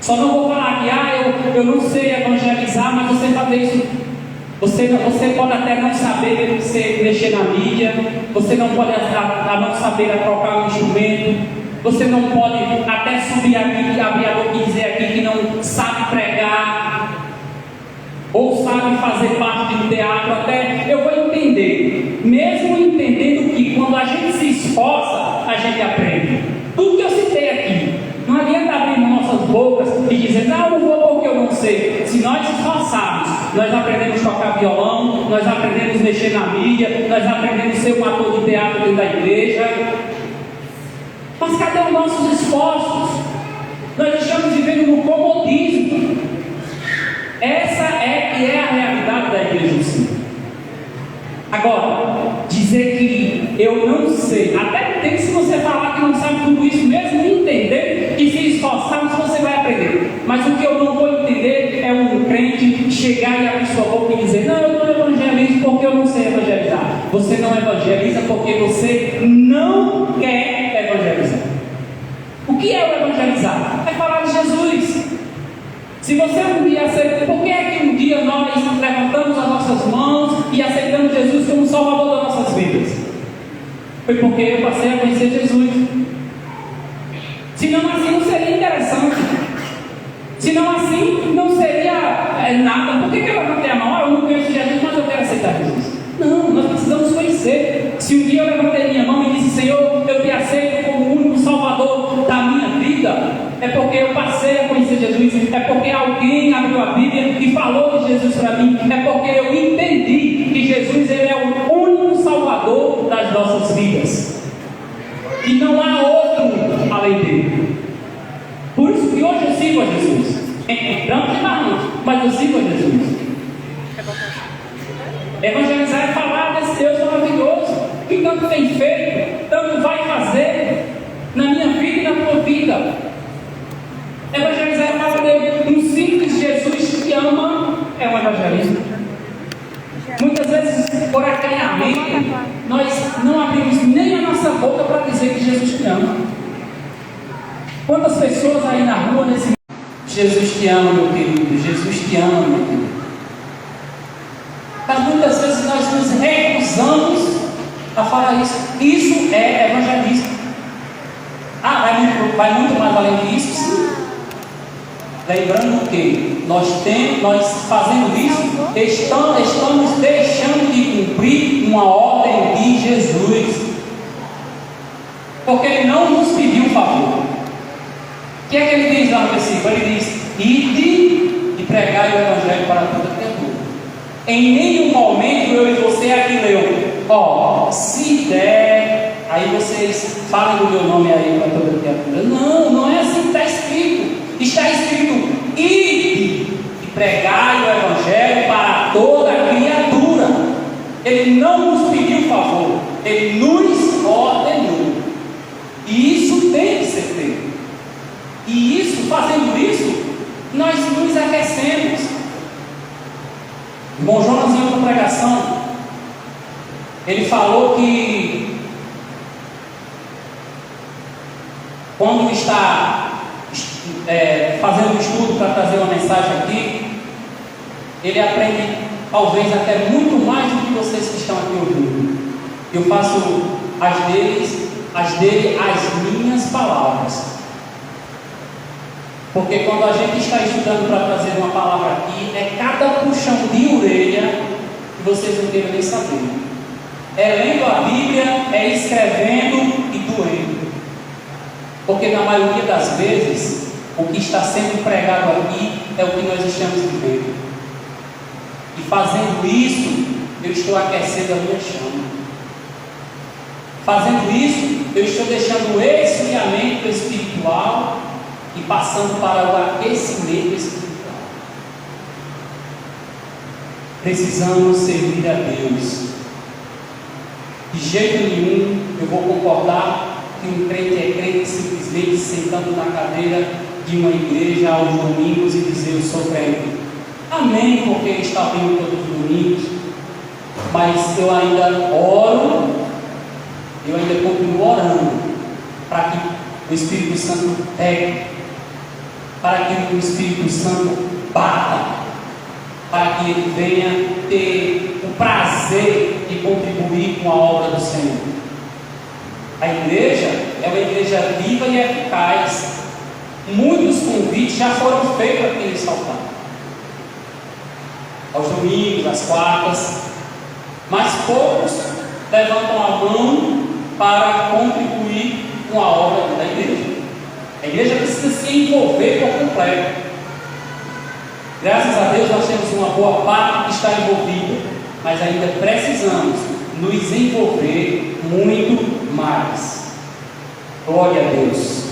Só não vou falar que eu não sei evangelizar, mas você fazer isso. Você pode até não saber mexer na mídia, você não pode não saber trocar um instrumento, você não pode até subir aqui, abrir a boca e dizer aqui que não sabe pregar, ou sabe fazer parte de um teatro. Até eu vou entender, mesmo entendendo que quando a gente se esforça, a gente aprende. Tudo que eu citei aqui, não adianta abrir nossas bocas e dizer, não vou porque eu não sei. Se nós esforçarmos, nós aprendemos a tocar violão, nós aprendemos a mexer na mídia, nós aprendemos a ser um ator de teatro dentro da igreja. Mas cadê os nossos esforços? Nós estamos vivendo no comodismo. Essa é a realidade da igreja do Senhor. Agora, dizer que eu não sei, até tem se você falar que não sabe tudo isso, mesmo entender que se esforçarmos você vai aprender. Mas o que eu não vou entender é um crente chegar e abrir sua boca e dizer, não, eu não evangelizo porque eu não sei evangelizar. Você não evangeliza porque você não quer evangelizar. O que é o evangelizar? É falar de Jesus. Se Se você um dia aceitou, por que é que um dia nós levantamos as nossas mãos e aceitamos Jesus como Salvador das nossas vidas? Foi porque eu passei a conhecer Jesus. Se não assim, não seria interessante. Se não assim, não seria nada. Por que eu levantei a mão? Eu não conheço Jesus, mas eu quero aceitar Jesus. Não, nós precisamos conhecer. Se um dia eu levantei minha mão e disse: Senhor, eu te aceito como o único Salvador da minha vida, é porque eu passei a conhecer Jesus, é porque alguém abriu a Bíblia e falou de Jesus para mim, é porque eu entendi que Jesus ele é o único Salvador das nossas vidas. E não há outro além dele. Por isso que hoje eu sigo a Jesus. Entramos e barramos, mas eu sigo a Jesus. Evangelizar é falar desse Deus maravilhoso, que tanto tem feito, tanto vai fazer na minha vida e na tua vida. Evangelizar é falar dele. Um simples Jesus que ama é um evangelismo. Muitas vezes, por acanhamento, nós não abrimos nem a nossa boca para dizer que Jesus te ama. Quantas pessoas aí na rua nesse Jesus te ama, meu querido, Jesus te ama, meu querido. Mas muitas vezes nós nos recusamos a falar isso. Isso é evangelismo. Vai muito mais além disso, sim. Lembrando que nós fazendo isso, estamos deixando de cumprir uma ordem de Jesus. Porque Ele não nos pediu favor. O que é que Ele diz lá no versículo? Ele diz: ide e pregai o Evangelho para toda criatura. Em nenhum momento eu e você aqui leu: se der, aí vocês falem do meu nome aí para toda criatura. Não é assim que está escrito. Está escrito: ide e pregai o Evangelho para toda criatura. Ele não nos pediu favor, Ele nos ordenou. E isso tem que ser feito. E isso, fazendo isso, nós nos aquecemos. O irmão Jonas, em outra pregação, ele falou que quando está fazendo um estudo para trazer uma mensagem aqui, ele aprende talvez até muito mais do que vocês que estão aqui ouvindo. Eu faço as dele as minhas palavras. Porque quando a gente está estudando para trazer uma palavra aqui, é cada puxão de orelha que vocês não devem nem saber. É lendo a Bíblia, é escrevendo e doendo. Porque na maioria das vezes, o que está sendo pregado aqui é o que nós estamos vivendo. E fazendo isso, eu estou aquecendo a minha chama. Fazendo isso, eu estou deixando o esfriamento espiritual e passando para o aquecimento espiritual. Precisamos servir a Deus. De jeito nenhum eu vou concordar que um crente é crente simplesmente sentando na cadeira de uma igreja aos domingos e dizer: eu sou crente. Amém, porque ele está vindo todos os domingos. Mas eu ainda oro, eu ainda continuo orando para que o Espírito Santo pegue, para que o Espírito Santo bata, para que ele venha ter o prazer de contribuir com a obra do Senhor. A igreja é uma igreja viva e eficaz. Muitos convites já foram feitos aqui nesse altar, aos domingos, às quartas, mas poucos levantam a mão para contribuir com a obra da igreja. A igreja precisa se envolver por completo. Graças a Deus nós temos uma boa parte que está envolvida, mas ainda precisamos nos envolver muito mais. Glória a Deus.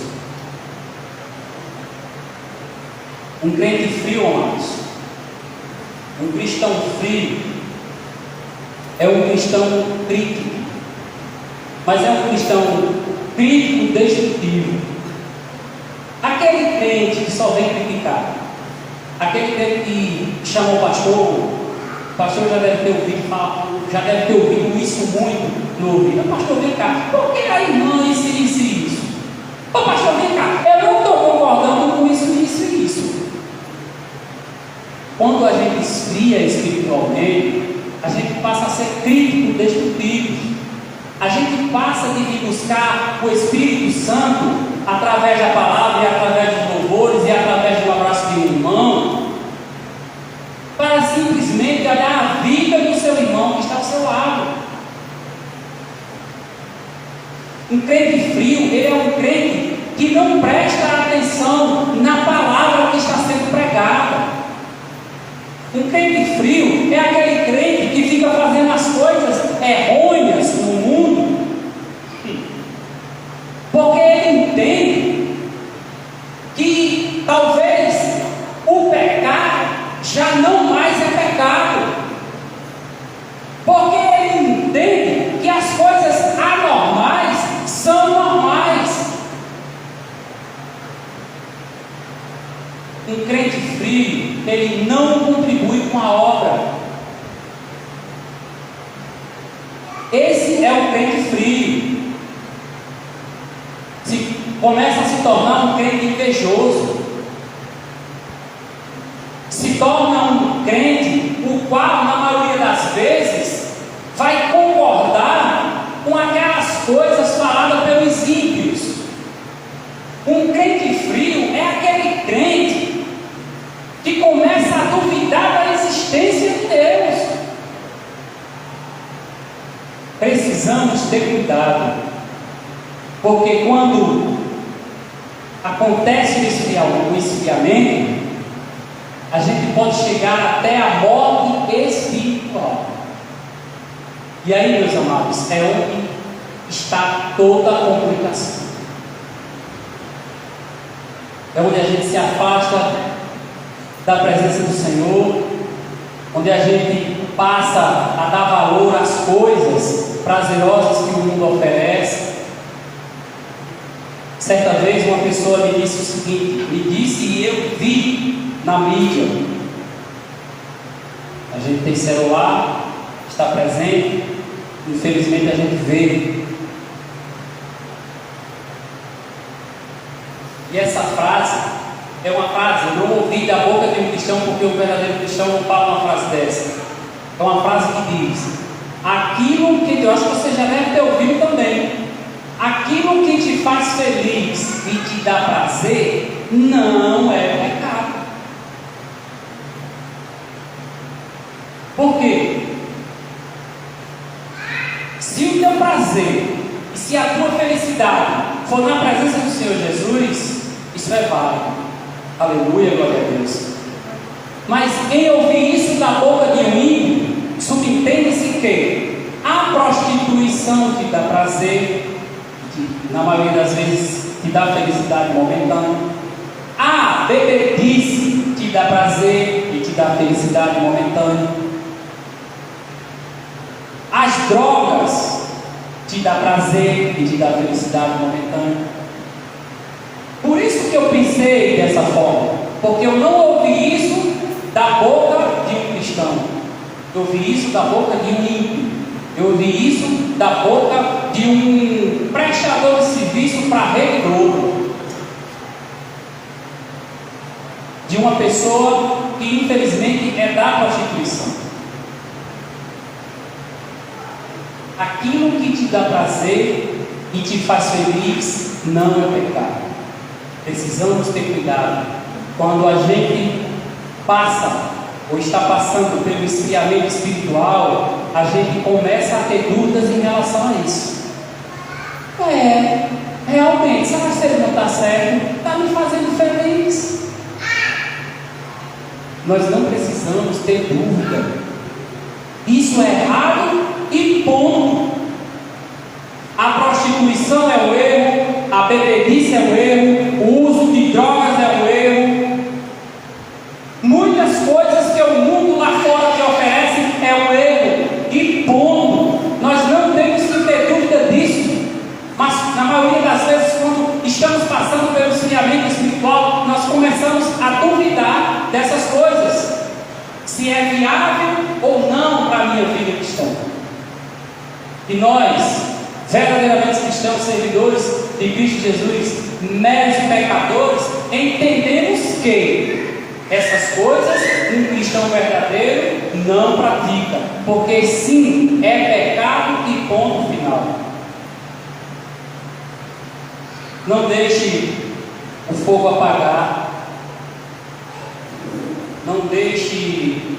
Um crente frio, amados, um cristão frio é um cristão crítico, mas é um cristão crítico destrutivo. Aquele crente que só vem criticar, aquele crente que chama o pastor já deve ter ouvido isso muito no ouvido. Pastor, vem cá, por que a irmã disse isso? Ô pastor, vem cá, eu não estou concordando com isso. quando a gente esfria espiritualmente, a gente passa a ser crítico, destrutivo. A gente passa de vir buscar o Espírito Santo através da palavra e através dos louvores e através do abraço de um irmão, para simplesmente olhar a vida do seu irmão que está ao seu lado. Um crente frio, ele é um crente que não presta atenção na palavra que está sendo pregada. Um crente frio é aquele crente que fica fazendo as coisas errôneas no mundo, porque ele entende que talvez o pecado já não mais é pecado, porque ele entende que as coisas anormais são normais. Um crente frio, ele não contribui com a obra. Esse é o crente frio. Começa a se tornar um crente invejoso. Se torna um crente o qual, na maioria das vezes, vai concordar com aquelas coisas faladas pelos ímpios. Um crente frio é aquele crente que começa a duvidar da existência de Deus. Precisamos ter cuidado, porque quando acontece o esfriamento, a gente pode chegar até a morte espiritual. E aí, meus amados, é onde está toda a complicação. É onde a gente se afasta da presença do Senhor, onde a gente passa a dar valor às coisas prazerosas que o mundo oferece. Certa vez uma pessoa me disse o seguinte, e eu vi na mídia. A gente tem celular, está presente, infelizmente a gente vê. E essa frase é uma frase, eu não ouvi da boca de um cristão, porque o verdadeiro cristão não fala uma frase dessa. É uma frase que diz: aquilo que, eu acho que você já deve ter ouvido também, aquilo que te faz feliz e te dá prazer, não é pecado. Por quê? Se o teu prazer e se a tua felicidade for na presença do Senhor Jesus, isso é válido. Aleluia, glória a Deus. Mas em ouvir isso da boca de um ímpio, subentende-se que a prostituição te dá prazer, na maioria das vezes te dá felicidade momentânea. A bebedice te dá prazer e te dá felicidade momentânea. As drogas te dá prazer e te dá felicidade momentânea. Por isso que eu pensei dessa forma, porque eu não ouvi isso da boca de um cristão, eu ouvi isso da boca de um ímpio, eu ouvi isso da boca de um prestador de serviço para a Rede Globo, de uma pessoa que infelizmente é da prostituição. Aquilo que te dá prazer e te faz feliz não é pecado. Precisamos ter cuidado quando a gente passa ou está passando pelo esfriamento espiritual, a gente começa a ter dúvidas em relação a isso. Realmente, será que ele não está certo? Está me fazendo feliz? Nós não precisamos ter dúvida. Isso é errado e ponto. A prostituição é o erro, a bebedice é o erro, o uso de drogas é o erro. Muitas coisas que o mundo lá fora te oferece é o erro e ponto. Nós não temos que ter dúvida disso. Mas na maioria das vezes, quando estamos passando pelo esfriamento espiritual, nós começamos a duvidar dessas coisas, se é viável ou não para a minha vida cristã. E nós, verdadeiramente cristãos, servidores de Cristo Jesus, meros pecadores, entendemos que essas coisas um cristão verdadeiro não pratica, porque sim, é pecado e ponto final. Não deixe o fogo apagar, não deixe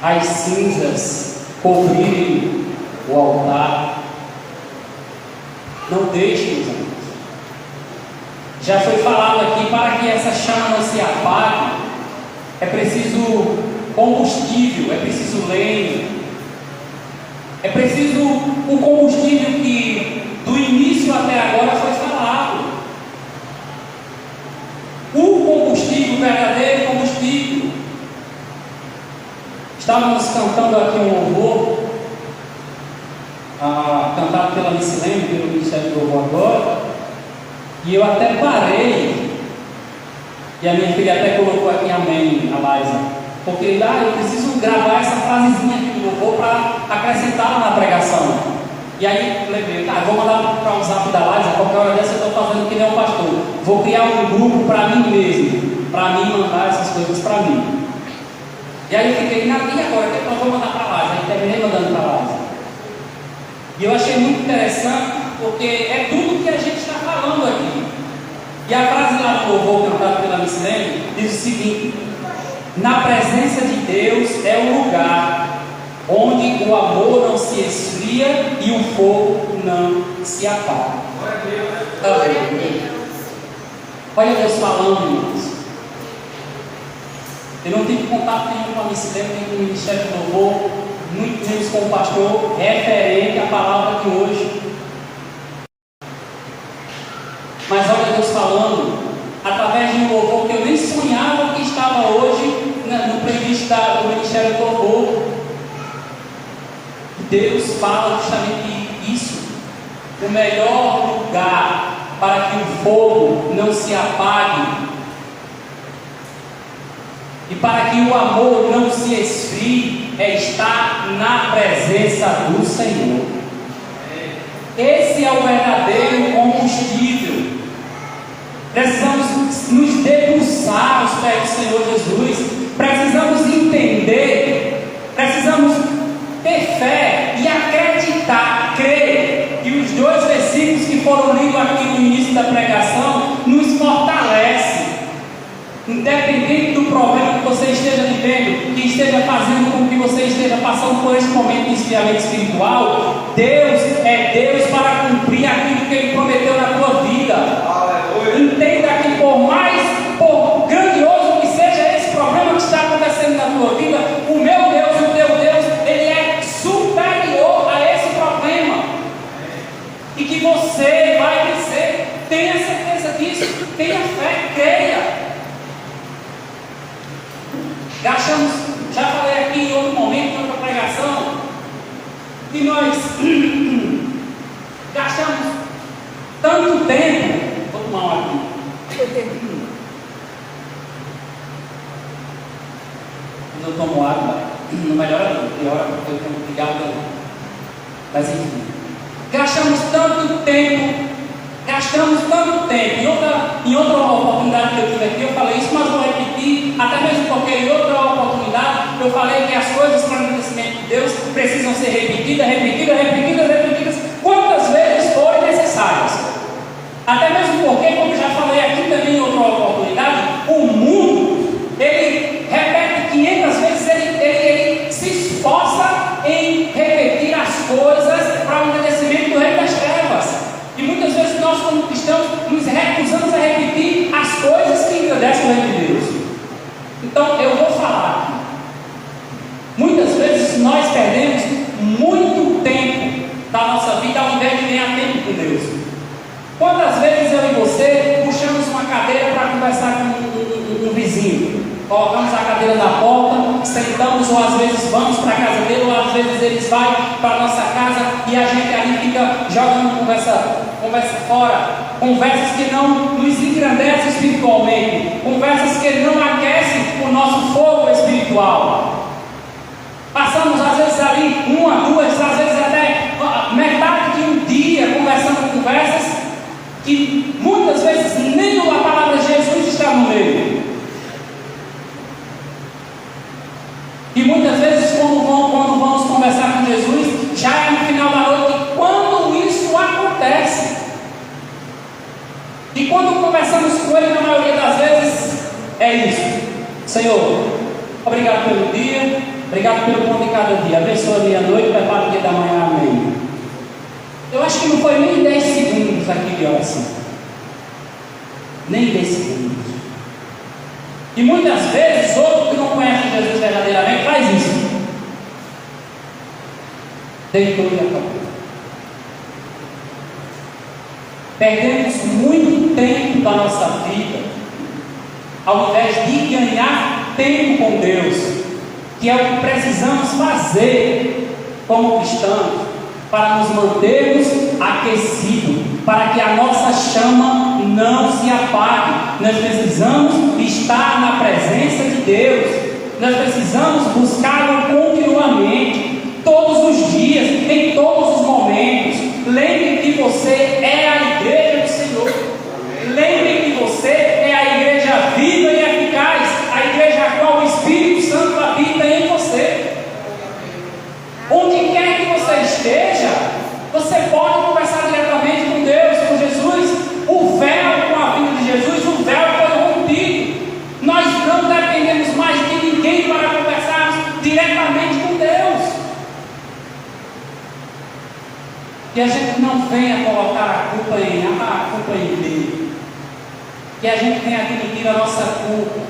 as cinzas cobrirem o altar, não deixe, meus amigos. Já foi falado aqui, para que essa chama não se apague, é preciso combustível, é preciso lenha, é preciso o combustível que do início até agora foi falado. O combustível, o verdadeiro combustível. Estávamos cantando aqui um louvor, cantado pela Missilene, pelo Ministério do Louvor agora. E eu até parei, e a minha filha até colocou aqui amém, a Laisa, porque eu preciso gravar essa frasezinha aqui do louvor para acrescentá-la na pregação. E aí lembrei, vou mandar para o zap da Laisa, qualquer hora dessa eu estou fazendo que nem o pastor, vou criar um grupo para mim mesmo, para mim mandar essas coisas para mim. E aí eu fiquei, e agora, o que eu vou mandar para a Laisa? Aí terminei mandando para a Laisa. E eu achei muito interessante, porque é tudo que a gente está falando aqui. E a frase lá do louvor cantado pela Missilene diz o seguinte: na presença de Deus é o lugar onde o amor não se esfria e o fogo não se apaga. Olha Deus falando, irmãos. Eu não tive contato nenhum com a Missilene, nem com o Ministério do Louvor, muito menos com o pastor, referente à palavra de hoje. Mas olha Deus falando, através de um louvor que eu nem sonhava que estava hoje no playlist do Ministério do Louvor. Deus fala justamente isso. O melhor lugar para que o fogo não se apague e para que o amor não se esfrie é estar na presença do Senhor. Esse é o verdadeiro combustível. Precisamos nos debruçar aos pés do Senhor Jesus. Precisamos entender. Precisamos ter fé e acreditar, crer que os dois versículos que foram lidos aqui no início da pregação nos fortalecem. Independente do problema que você esteja vivendo, que esteja fazendo com que você esteja passando por esse momento de esfriamento espiritual, Deus é Deus para cumprir aquilo que Ele prometeu na tua vida. Entenda que por grandioso que seja esse problema que está acontecendo na tua vida, o meu Deus, o teu Deus, Ele é superior a esse problema. E que você vai vencer. Tenha certeza disso. Tenha fé, creia. Gastamos, já falei aqui em outro momento, em outra pregação, que nós gastamos tanto tempo. Vou tomar um aqui. Quando eu tomo água, não melhora não, piora porque eu tenho que ligar o. Mas enfim, gastamos tanto tempo. Em outra oportunidade que eu tive aqui, eu falei isso, mas vou repetir, até mesmo porque em outra oportunidade eu falei que as coisas para o conhecimento de Deus precisam ser repetidas, quantas vezes forem necessárias. Até mesmo porque, como já falei aqui também em outra oportunidade, o mundo, ele repete 500 vezes, ele se esforça em repetir as coisas para o engrandecimento do reino das trevas. E muitas vezes nós, como cristãos, nos recusamos a repetir as coisas que engrandecem o reino de Deus. Então, eu vou falar aqui. Muitas vezes nós perdemos muito tempo da nossa vida ao invés de ganhar tempo com Deus. Quantas vezes eu e você puxamos uma cadeira para conversar com um vizinho? Colocamos a cadeira na porta, sentamos, ou às vezes vamos para a casa dele, ou às vezes eles vão para a nossa casa e a gente ali fica jogando conversa fora, conversas que não nos engrandecem espiritualmente, conversas que não aquecem o nosso fogo espiritual. Passamos às vezes ali 1, 2, às vezes até metade de um dia conversando conversas que muitas vezes nem a palavra de Jesus está no meio. já é no final da noite. E quando isso acontece, e quando conversamos com Ele, na maioria das vezes, é isso: Senhor, obrigado pelo dia, obrigado pelo pão de cada dia, abençoa a minha noite, prepara o dia da manhã, amém. Eu acho que não foi nem 10 segundos aqui de oração, nem 10 segundos. E muitas vezes, outro que não conhece Jesus verdadeiramente faz isso. Deitou e acabou. Perdemos muito tempo da nossa vida, ao invés de ganhar tempo com Deus, que é o que precisamos fazer como cristãos, para nos mantermos aquecidos, para que a nossa chama não se apague. Nós precisamos estar na presença de Deus, nós precisamos buscá-lo continuamente, todos os dias, em todos os momentos. Lembre que você é a igreja do Senhor. Lembre que você é a igreja viva e eficaz, a igreja a qual o Espírito Santo habita em você. Onde quer que você esteja, você pode conversar diretamente com Deus, com Jesus. O véu, com a vinda de Jesus, o véu foi rompido. Nós não dependemos mais de ninguém para conversarmos diretamente com Deus. Que a gente não venha colocar a culpa em Ele. Que a gente venha admitir a nossa culpa.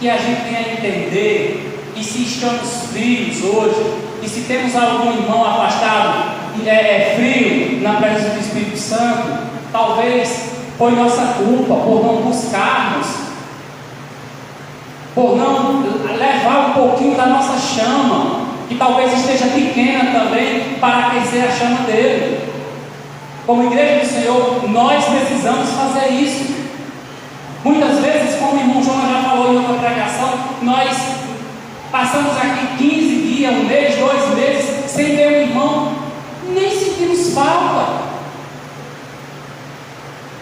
Que a gente venha entender que se estamos frios hoje, e se temos algum irmão afastado, frio na presença do Espírito Santo, talvez foi nossa culpa por não buscarmos, por não levar um pouquinho da nossa chama, que talvez esteja pequena também, para aquecer a chama dele. Como igreja do Senhor, nós precisamos fazer isso. Muitas vezes, como o irmão João já falou em outra pregação, nós passamos aqui 15 dias, um mês, 2 meses, sem ver o irmão, nem sentimos falta.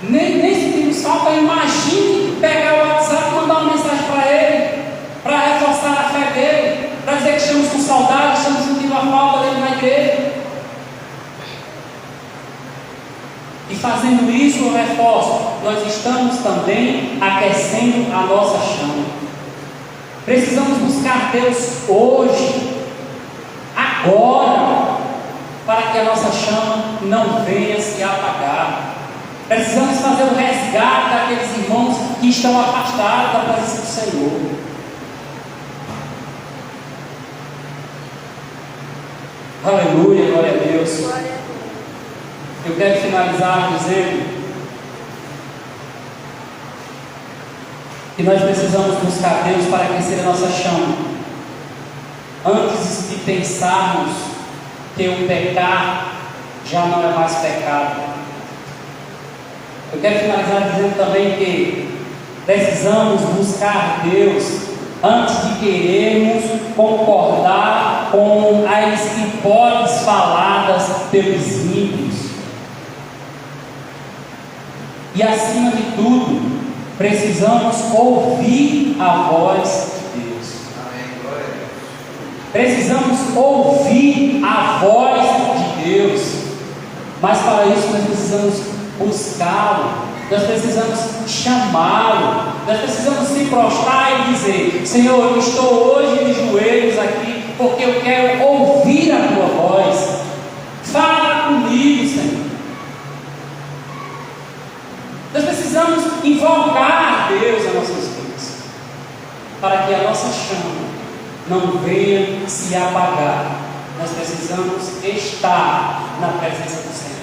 Nem sentimos falta. Imagine pegar o WhatsApp e mandar uma mensagem para ele, para reforçar a fé dele, para dizer que estamos com saudade, estamos sentindo a falta dele na igreja. E fazendo isso, eu reforço, nós estamos também aquecendo a nossa chama. Precisamos buscar Deus hoje, agora, para que a nossa chama não venha se apagar. Precisamos fazer o resgate daqueles irmãos que estão afastados da presença do Senhor. Aleluia, glória a Deus. Eu quero finalizar dizendo que nós precisamos buscar Deus para aquecer a nossa chama, antes de pensarmos que o pecar já não é mais pecado. Eu quero finalizar dizendo também que precisamos buscar Deus antes de querermos concordar com as hipóteses faladas pelos ímpios. E acima de tudo, precisamos ouvir a voz de Deus. Precisamos ouvir a voz de Deus. Mas para isso nós precisamos buscá-lo. Nós precisamos chamá-lo. Nós precisamos se prostrar e dizer: Senhor, eu estou hoje de joelhos aqui porque eu quero ouvir a tua voz. Fala comigo, Senhor. Nós precisamos invocar Deus em nossas vidas, para que a nossa chama não venha se apagar. Nós precisamos estar na presença do Senhor.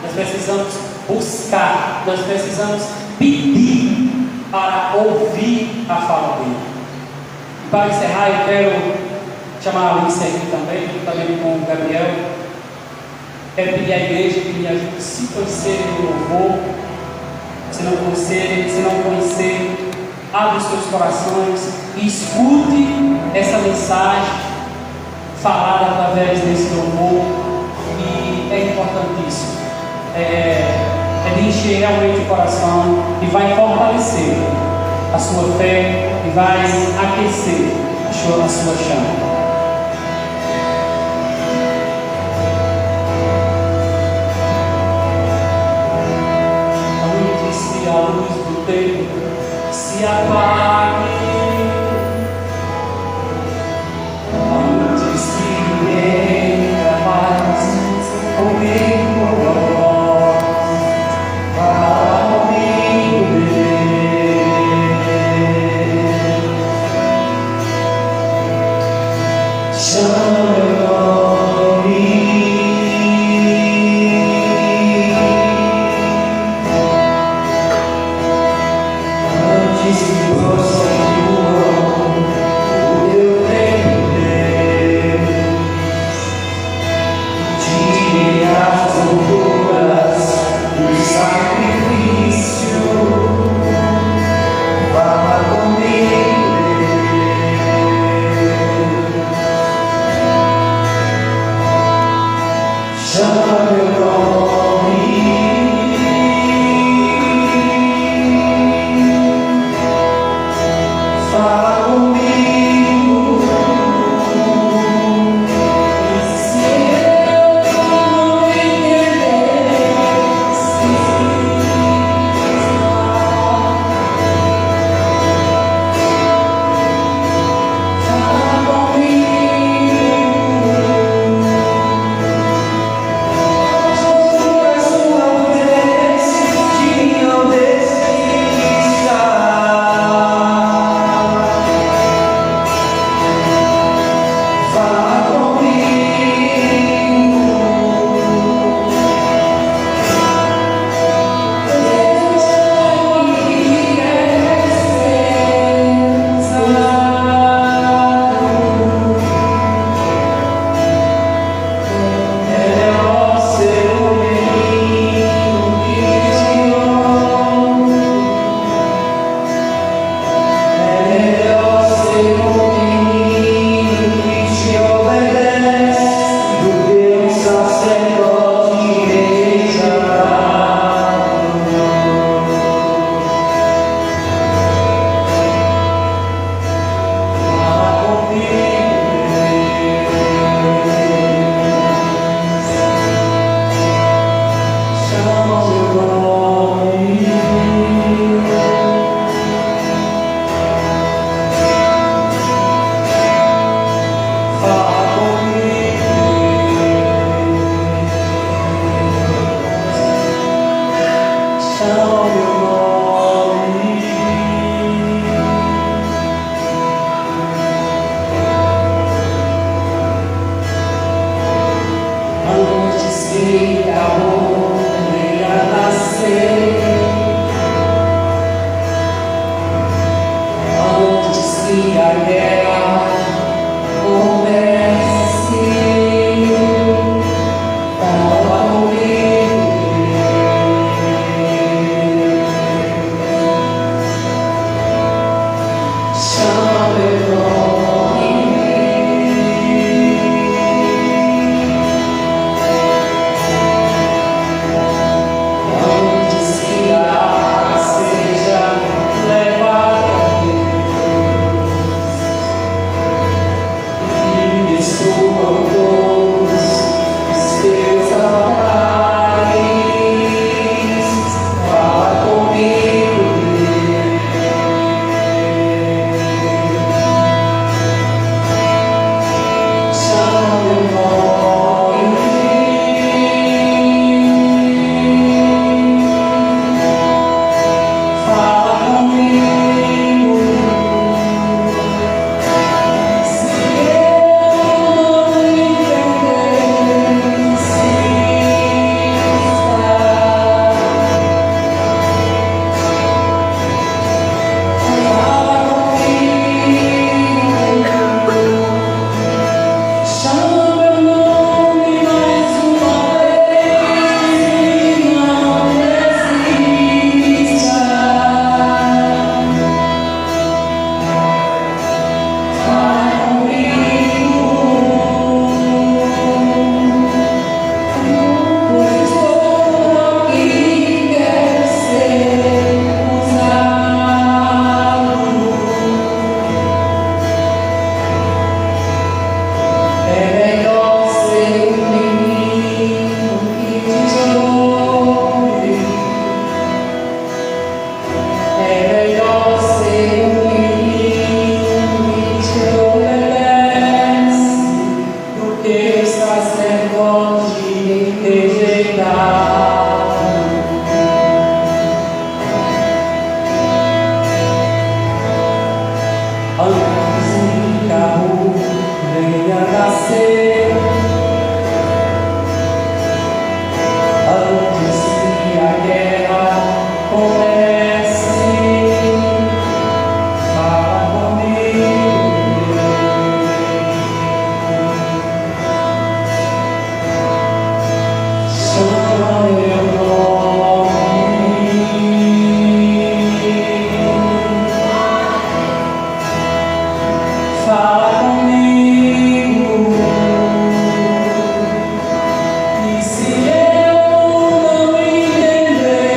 Nós precisamos buscar, nós precisamos pedir para ouvir a fala dele. E para encerrar, eu quero chamar a Alice aqui também com o Gabriel. Quero pedir à igreja que me ajude a se conhecer no louvor. Se não conhecer, abre os seus corações e escute essa mensagem falada através desse louvor. E é importantíssimo. É de encher realmente o coração e vai fortalecer a sua fé e vai aquecer a sua chama. Antes que você fala comigo. E se eu não entender,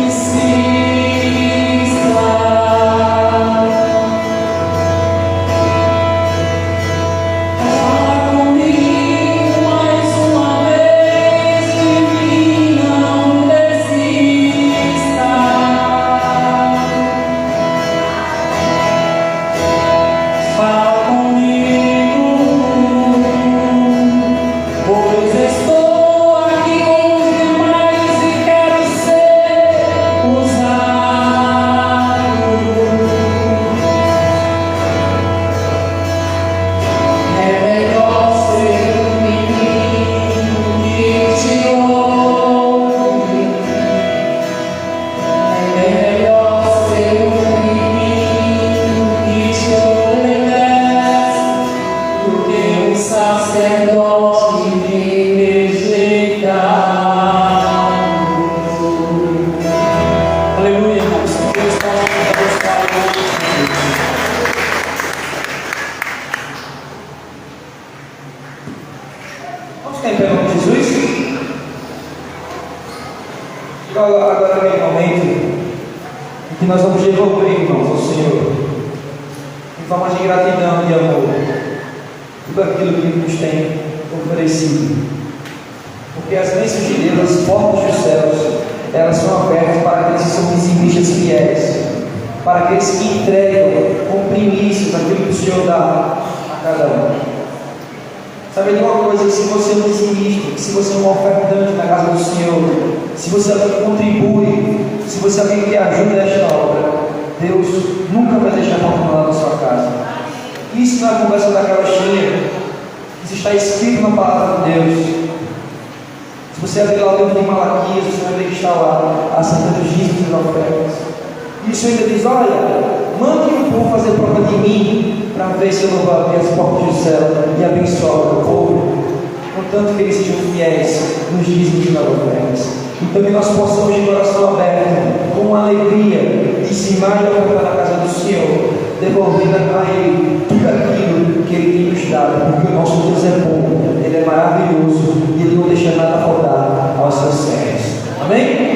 insista. Fala comigo mais uma vez, de mim não desista. Fala comigo, pois estou aqui com os demais e quero ser usado. É melhor ser um menino que te ouve. É melhor ser um menino que te obedece do que um sacerdote rejeitado. Aleluia, irmãos. Deus possa abençoar o nosso Deus. Vamos ficar em pé em nome de Jesus? Agora vem o momento em que nós vamos devolver, irmãos, ao Senhor, em forma de gratidão e amor, tudo aquilo que Ele nos tem oferecido. Porque as bênçãos de Deus, as portas dos céus, elas são abertas para aqueles que são dizimistas fiéis, para aqueles que entregam com primícias aquilo que o Senhor dá a cada um. Sabe de uma coisa, que se você é um dizimista, que se você é um ofertante na casa do Senhor, se você é alguém que contribui, se você é alguém que ajuda nesta obra, Deus nunca vai deixar faltar na sua casa. Isso não é a conversa da carochinha, isso está escrito na palavra de Deus. Se você abrir lá o livro de Malaquias, você vai ver que está lá acerca dos dízimos e ofertas. Isso ainda diz: olha, mande o povo fazer prova de mim, para ver se eu não vou abrir as portas do céu e abençoar o meu povo, contanto que eles sejam fiéis nos dízimos e nas ofertas. Então que nós possamos, de coração aberto, com alegria, dizimar e ofertar na casa do Senhor, devolvendo a Ele tudo aquilo que Ele tem nos dado, porque o nosso Deus é bom, Ele é maravilhoso e Ele não deixa nada faltar aos seus servos. Amém?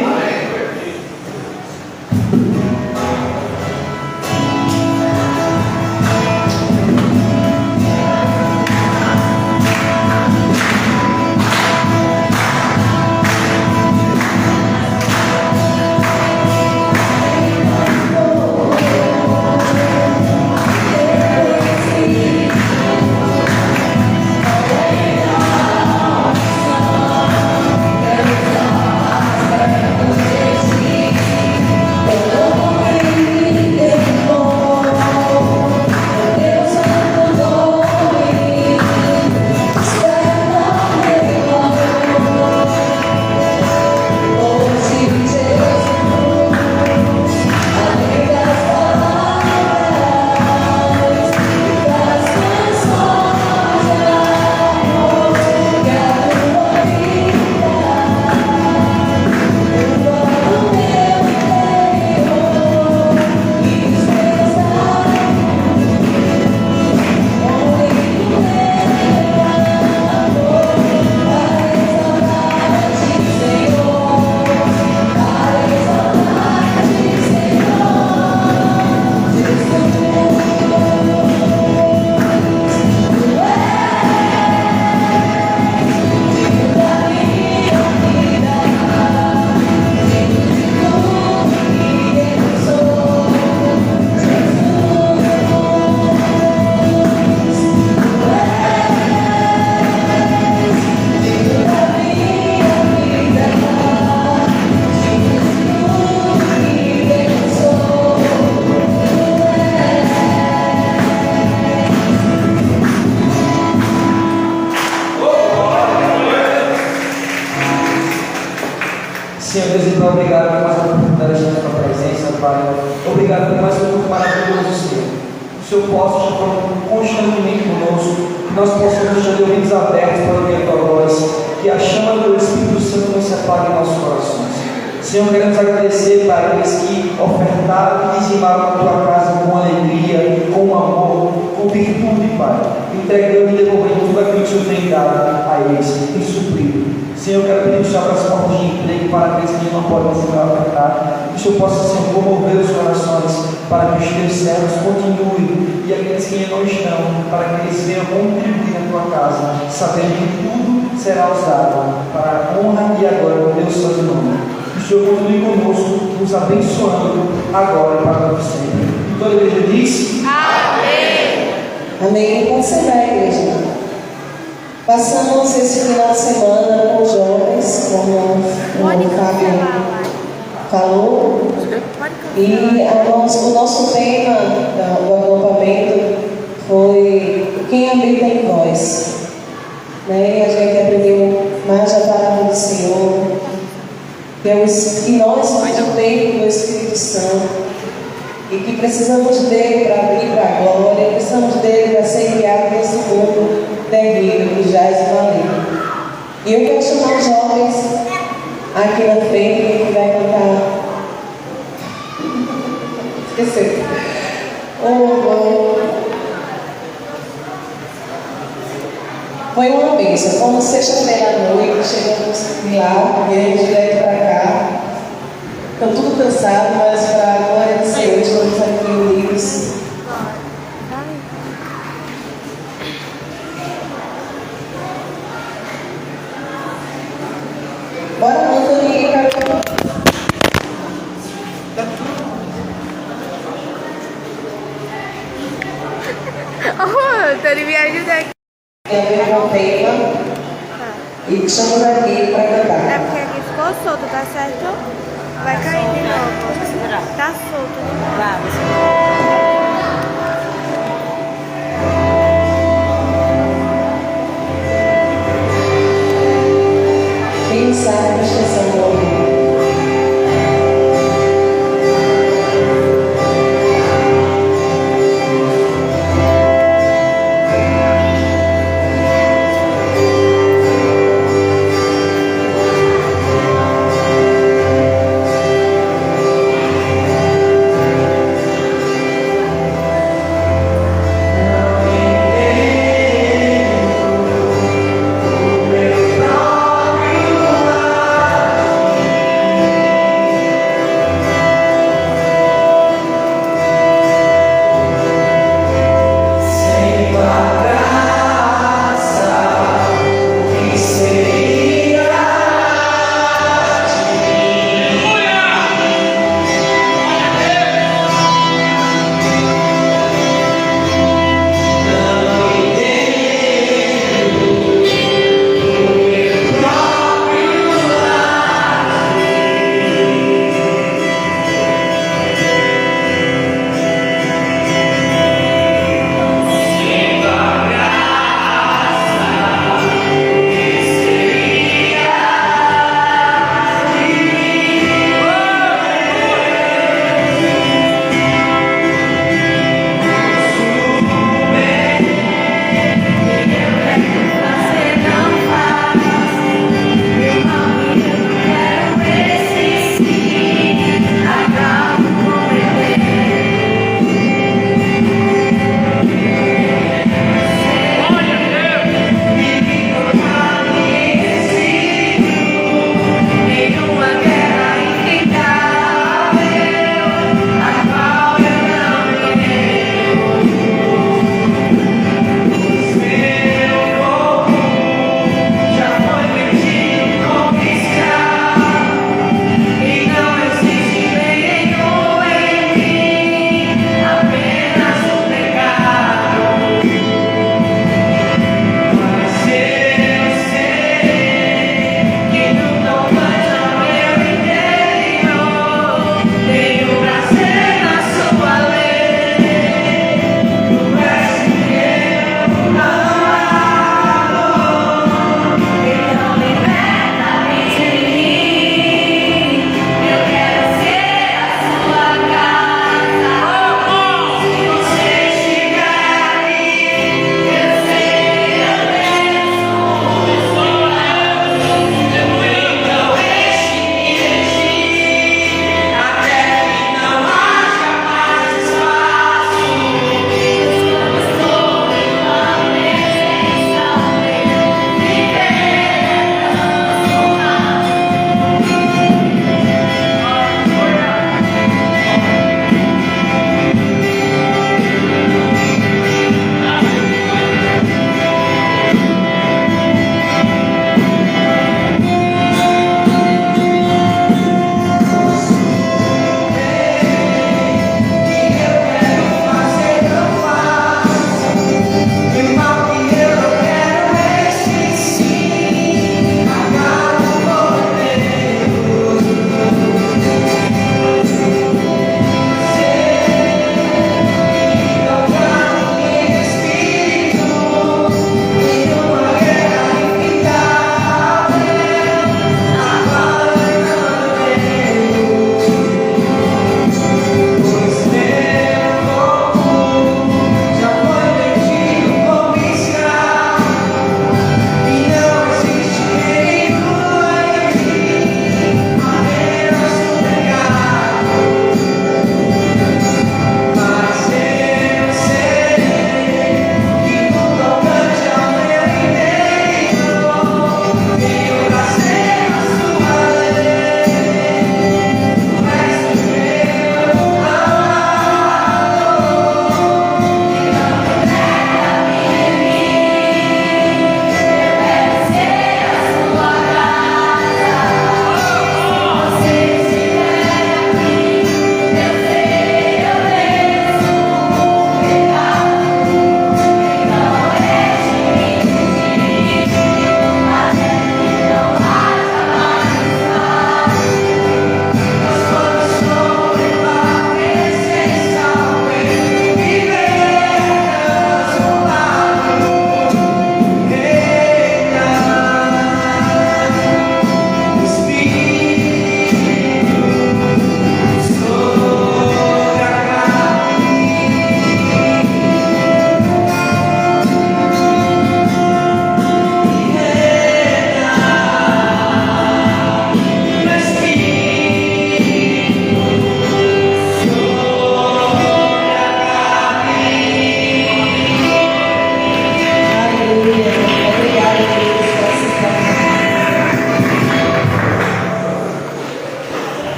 Senhor Deus, então obrigado por mais uma oportunidade de estar na tua presença, Pai. Obrigado por mais um culto maravilhoso, Senhor. Que o Senhor possa estar falando constantemente conosco, que nós possamos estar de ouvidos abertos para ouvir a tua voz, que a chama do Espírito Santo não se apague em nossos corações. Senhor, queremos agradecer, Pai, aqueles que ofertaram e dizimaram na tua casa com alegria, com amor, com virtude, Pai, entregando e devolvendo tudo aquilo que o Senhor tem dado a eles, tem suprido. Senhor, eu quero pedir o Senhor para as portas de emprego para aqueles que não podem se apertar, que o Senhor possa, Senhor, comover os corações para que os teus servos continuem, e aqueles que não estão, para que eles venham contribuir na tua casa, sabendo que tudo será usado para a honra e a glória do Deus Santo nome. Que o Senhor continue conosco, nos abençoando agora e para sempre. E toda a igreja diz: Amém. Amém. Pode sentar, igreja. Passamos esse final de semana com jovens, como o Fábio falou, e o nosso tema do acampamento foi Quem habita em vós. E a gente aprendeu mais da palavra do Senhor, que nós somos o templo do Espírito Santo, e que precisamos dele para vir para a glória, precisamos dele para ser enviado nesse mundo terrível que jaz o maligno. E eu quero chamar os jovens aqui na frente, que vai cantar. Esqueceu. Foi uma bênção. Como sexta-feira à noite, chegamos lá, viemos direto para cá. Estão tudo cansados, mas para a glória do Senhor, estamos aqui unidos. Bora, Antônio, cara. Antônio, me ajuda aqui. Tem a ver com o tema. E estamos aqui para cantar. É porque aqui ficou solto, tá certo? Vai cair de novo. Tá solto de novo. Quem sabe a extensão do homem.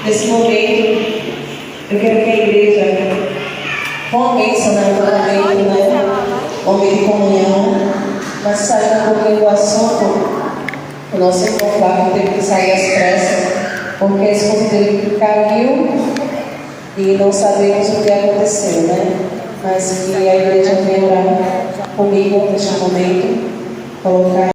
Nesse momento, eu quero que a igreja, com a bênção, né, momento de comunhão, mas saindo um pouquinho do assunto, o nosso irmão Flávio teve que sair às pressas, porque a esposa dele caiu e não sabemos o que aconteceu, né? Mas que a igreja venha orar comigo neste momento, colocar